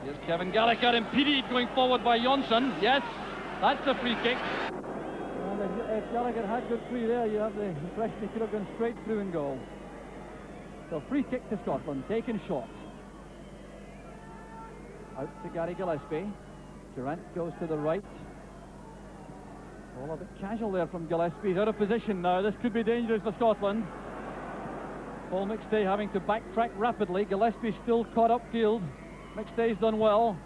Here's Kevin Gallagher, impeded going forward by Jonsson. Yes, that's a free kick. And if Gallagher had good free there, you have the impression he could have gone straight through and goal. So free kick to Scotland, taken short. Out to Gary Gillespie. Durant goes to the right. All a bit casual there from Gillespie. He's out of position now. This could be dangerous for Scotland. Paul McStay having to backtrack rapidly. Gillespie still caught upfield. McStay's done well.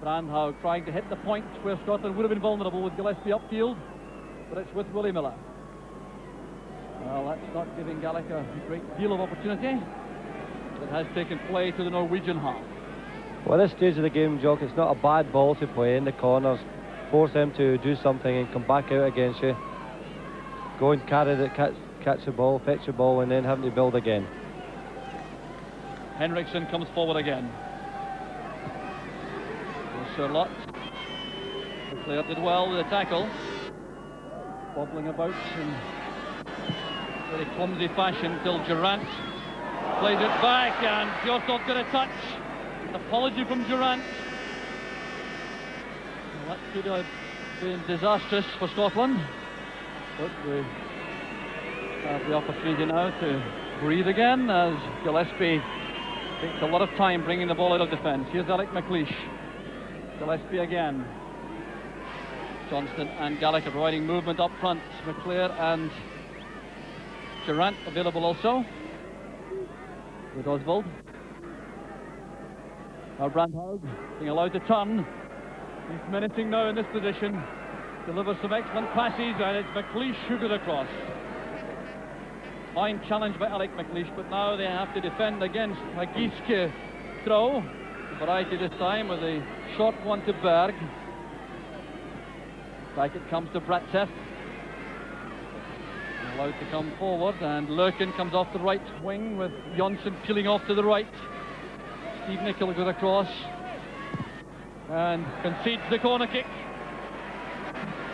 Brandhau trying to hit the point where Scotland would have been vulnerable with Gillespie upfield, but it's with Willie Miller. Well, that's not giving Gallagher a great deal of opportunity. It has taken play to the Norwegian half. Well, at this stage of the game, Jock, it's not a bad ball to play in the corners. Force them to do something and come back out against you. Go and carry it, catch the ball, fetch the ball, and then having to build again. Henriksen comes forward again. Sherlock. The player did well with the tackle. Wobbling about in very clumsy fashion till Durant plays it back, and Fjortoft got a touch. Apology from Durant. Well, that could have been disastrous for Scotland, but we have the opportunity now to breathe again as Gillespie takes a lot of time bringing the ball out of defence. Here's Alec McLeish. Gillespie again. Johnston and Gallagher providing movement up front. McClare and Durant available also with Oswald. Now Brandhaug being allowed to turn. He's menacing now in this position. Delivers some excellent passes, and it's McLeish who goes across. Fine challenge by Alec McLeish, but now they have to defend against a Giske throw. Variety this time with a short one to Berg. Back it comes to Bratseth. Allowed to come forward, and Lurkin comes off the right wing with Jonsson peeling off to the right. Steve Nicol goes across and concedes the corner kick.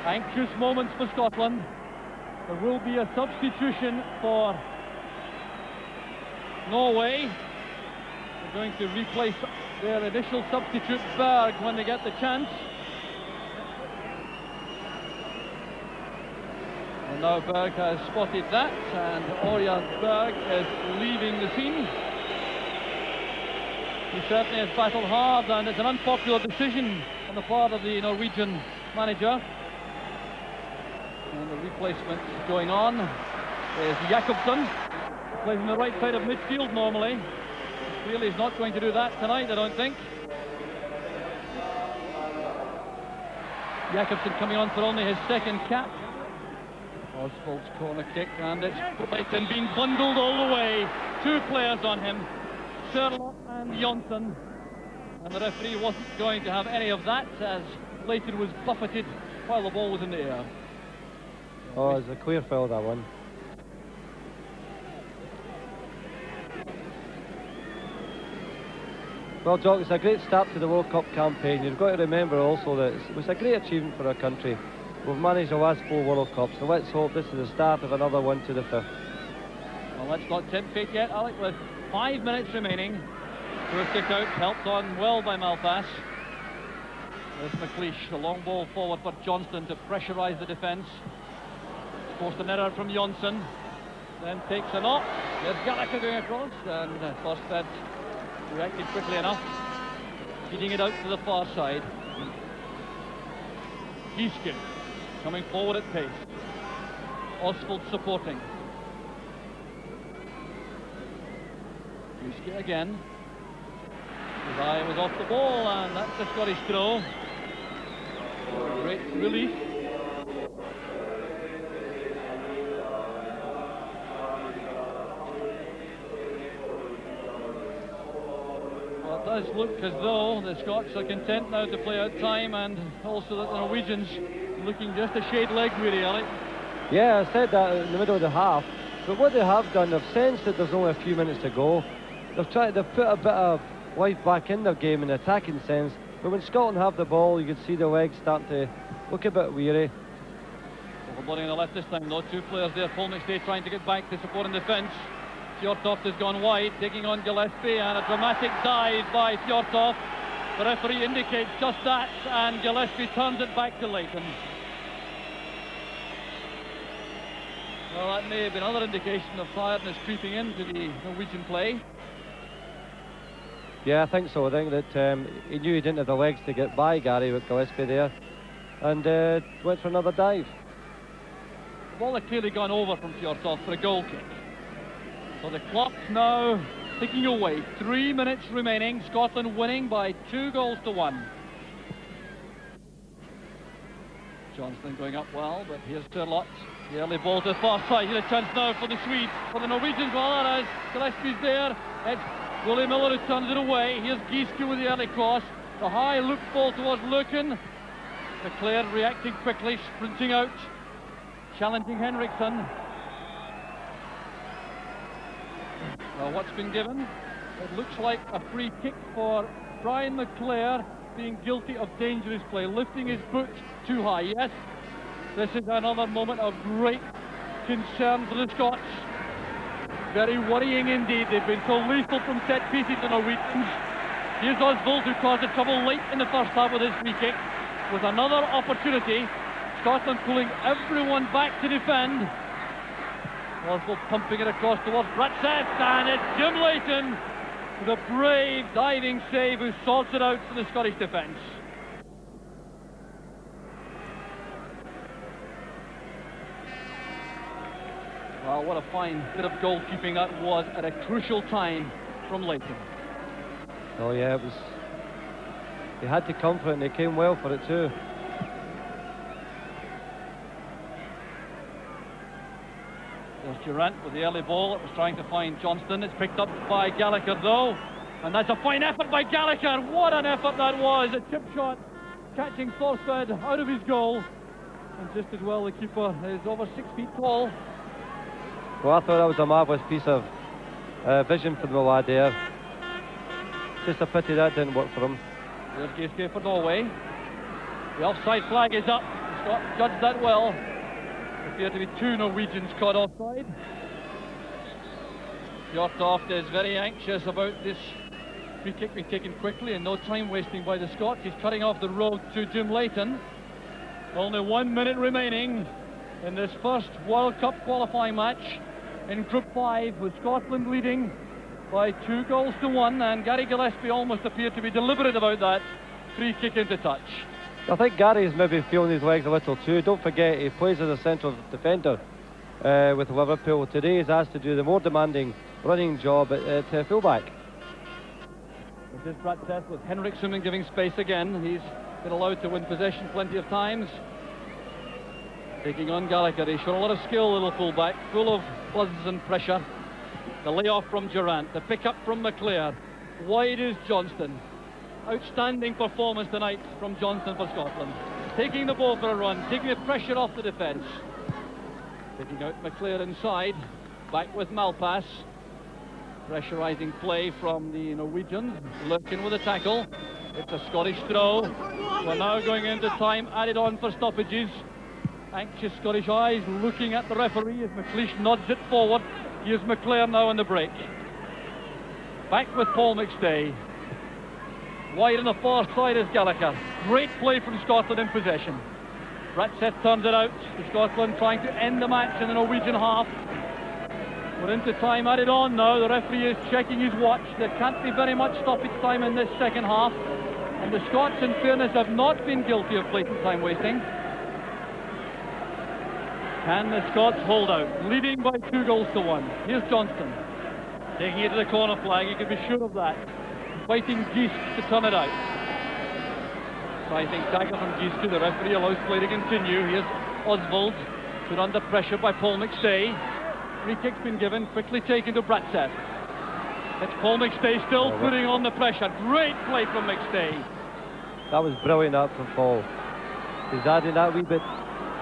Anxious moments for Scotland. There will be a substitution for Norway. They're going to replace their initial substitute Berg when they get the chance. And now Berg has spotted that, and Ørjan Berg is leaving the scene. He certainly has battled hard, and it's an unpopular decision on the part of the Norwegian manager. And the replacement going on is Jakobsen, plays on the right side of midfield normally. Clearly he's not going to do that tonight, I don't think. Jakobsen coming on for only his second cap. Oswald's corner kick, and it's and being bundled all the way. Two players on him, Sherlock and Jonsson. And the referee wasn't going to have any of that, as Leighton was buffeted while the ball was in the air. Oh, it's a clear foul, that one. Well, Jock, it's a great start to the World Cup campaign. You've got to remember also that it was a great achievement for our country. We've managed the last 4 World Cups, so let's hope this is the start of another one to the 5th. Well, let's not tempt fate yet, Alec, with 5 minutes remaining. First kick out, helped on well by Malpass. There's McLeish, the long ball forward for Johnston to pressurise the defence. Forced an error from Jonsson, then takes a knock. There's Gallagher going across, and Forsted reacted quickly enough, feeding it out to the far side. Gieske coming forward at pace. Oswald supporting. Gieske again. His eye was off the ball, and that's the Scottish throw. Great relief. Well, it does look as though the Scots are content now to play out time, and also that the Norwegians looking just a shade leg weary, Alec. Yeah, I said that in the middle of the half, but what they have done, they've sensed that there's only a few minutes to go. They've put a bit of life back in their game in the attacking sense, but when Scotland have the ball, you can see the legs starting to look a bit weary. Overloading on the left this time though, 2 players there, Paul McStay trying to get back to support in defence. Fjortoft has gone wide, taking on Gillespie, and a dramatic dive by Fjortoft. The referee indicates just that, and Gillespie turns it back to Leighton. Well, that may have been another indication of tiredness creeping into the Norwegian play. Yeah, I think so. I think that he knew he didn't have the legs to get by Gary with Gillespie there, and went for another dive. The ball had clearly gone over from Fjortoft for a goal kick. So the clock's now ticking away. 3 minutes remaining. Scotland winning by 2-1. Johnston going up well, but here's Turlott. The early ball to the far side. Here's a chance now for the Swedes. For the Norwegians, well, as Gillespie's there. It's Willie Miller who turns it away. Here's Gieske with the early cross. The high loop ball towards Lucan. McLeod reacting quickly, sprinting out, challenging Henriksson. Well, what's been given? It looks like a free kick for Brian McLeod, being guilty of dangerous play, lifting his boot too high. Yes, this is another moment of great concern for the Scots. Very worrying indeed. They've been so lethal from set pieces, the Norwegians. Here's Oswald, who caused the trouble late in the first half with his free kick. With another opportunity, Scotland pulling everyone back to defend. Oswald pumping it across towards Bratsev, and it's Jim Leighton with a brave diving save who sorts it out for the Scottish defence. Well, what a fine bit of goalkeeping that was at a crucial time from Leighton. Oh yeah, it was. They had to come for it, and they came well for it too. There's Durant with the early ball. It was trying to find Johnston. It's picked up by Gallagher though, and that's a fine effort by Gallagher. What an effort that was! A chip shot catching Forsted out of his goal, and just as well the keeper is over 6 feet tall. Well, I thought that was a marvellous piece of vision from the lad there. Just a pity that didn't work for him. There's Gieske for Norway. The offside flag is up. Scott judged that well. There appear to be 2 Norwegians caught offside. Fjortoft is very anxious about this free kick being taken quickly and no time wasting by the Scots. He's cutting off the road to Jim Leighton. Only 1 minute remaining in this first World Cup qualifying match in Group 5, with Scotland leading by 2-1, and Gary Gillespie almost appeared to be deliberate about that free kick into touch. I think Gary's maybe feeling his legs a little too. Don't forget, he plays as a central defender with Liverpool. Today he's asked to do the more demanding running job at fullback. This is Bratsev with Henriksson giving space again. He's been allowed to win possession plenty of times. Taking on Gallagher. He's shown a lot of skill, little fullback, full of buzz and pressure. The layoff from Durant, the pick up from McLeod. Wide is Johnston. Outstanding performance tonight from Johnston for Scotland. Taking the ball for a run, taking the pressure off the defence. Taking out McLeod inside. Back with Malpass. Pressurising play from the Norwegians. Lurking with a tackle. It's a Scottish throw. We're now going into time added on for stoppages. Anxious Scottish eyes looking at the referee as McLeish nods it forward. Here's McClare now on the break. Back with Paul McStay. Wide on the far side is Gallagher. Great play from Scotland in possession. Bratseth turns it out to Scotland, trying to end the match in the Norwegian half. We're into time added on now. The referee is checking his watch. There can't be very much stoppage time in this second half. And the Scots, in fairness, have not been guilty of blatant time wasting. Can the Scots hold out? Leading by 2-1. Here's Johnston. Taking it to the corner flag, you can be sure of that. Fighting Geese to turn it out. Fighting tackle from Geese to the referee allows play to continue. Here's Oswald, put under pressure by Paul McStay. Free kick's been given, quickly taken to Bratseth. It's Paul McStay still putting on the pressure. Great play from McStay. That was brilliant up from Paul. He's adding that wee bit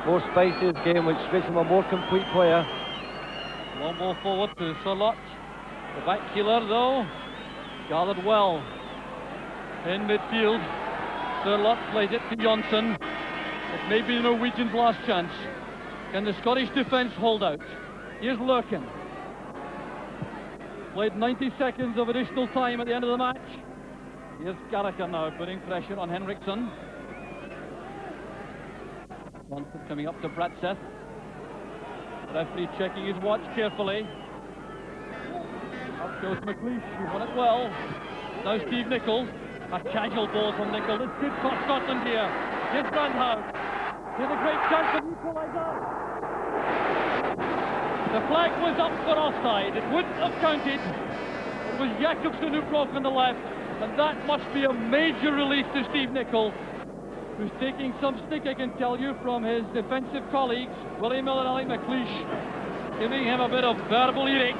more spice to his game, which makes him a more complete player. Long ball forward to Surlott. The back heeler, though, gathered well in midfield. Surlott plays it to Johnson. It may be the Norwegians' last chance. Can the Scottish defence hold out? Here's Lurkin. Played 90 seconds of additional time at the end of the match. Here's Gallagher now putting pressure on Henriksson. Johnson coming up to Bratseth. The referee checking his watch carefully. Up goes McLeish, who won it well. Now Steve Nicholl. A casual ball from Nicholl. This could cost Scotland here. Here's Brandhouse. Here's a great chance of equaliser. The flag was up for offside. It wouldn't have counted. It was Jakobsen who broke on the left, and that must be a major relief to Steve Nicholl, who's taking some stick, I can tell you, from his defensive colleagues, Willie Miller and Ali McLeish, giving him a bit of verbal earache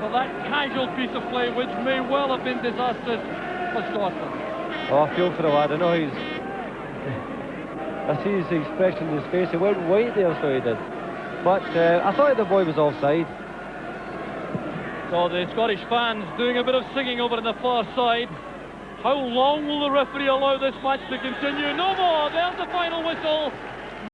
for that casual piece of play, which may well have been disastrous for Scotland. Oh, I feel for the lad. I know he's... I see his expression in his face. He went white there, so he did. But I thought the boy was offside. So the Scottish fans doing a bit of singing over on the far side. How long will the referee allow this match to continue? No more. There's the final whistle.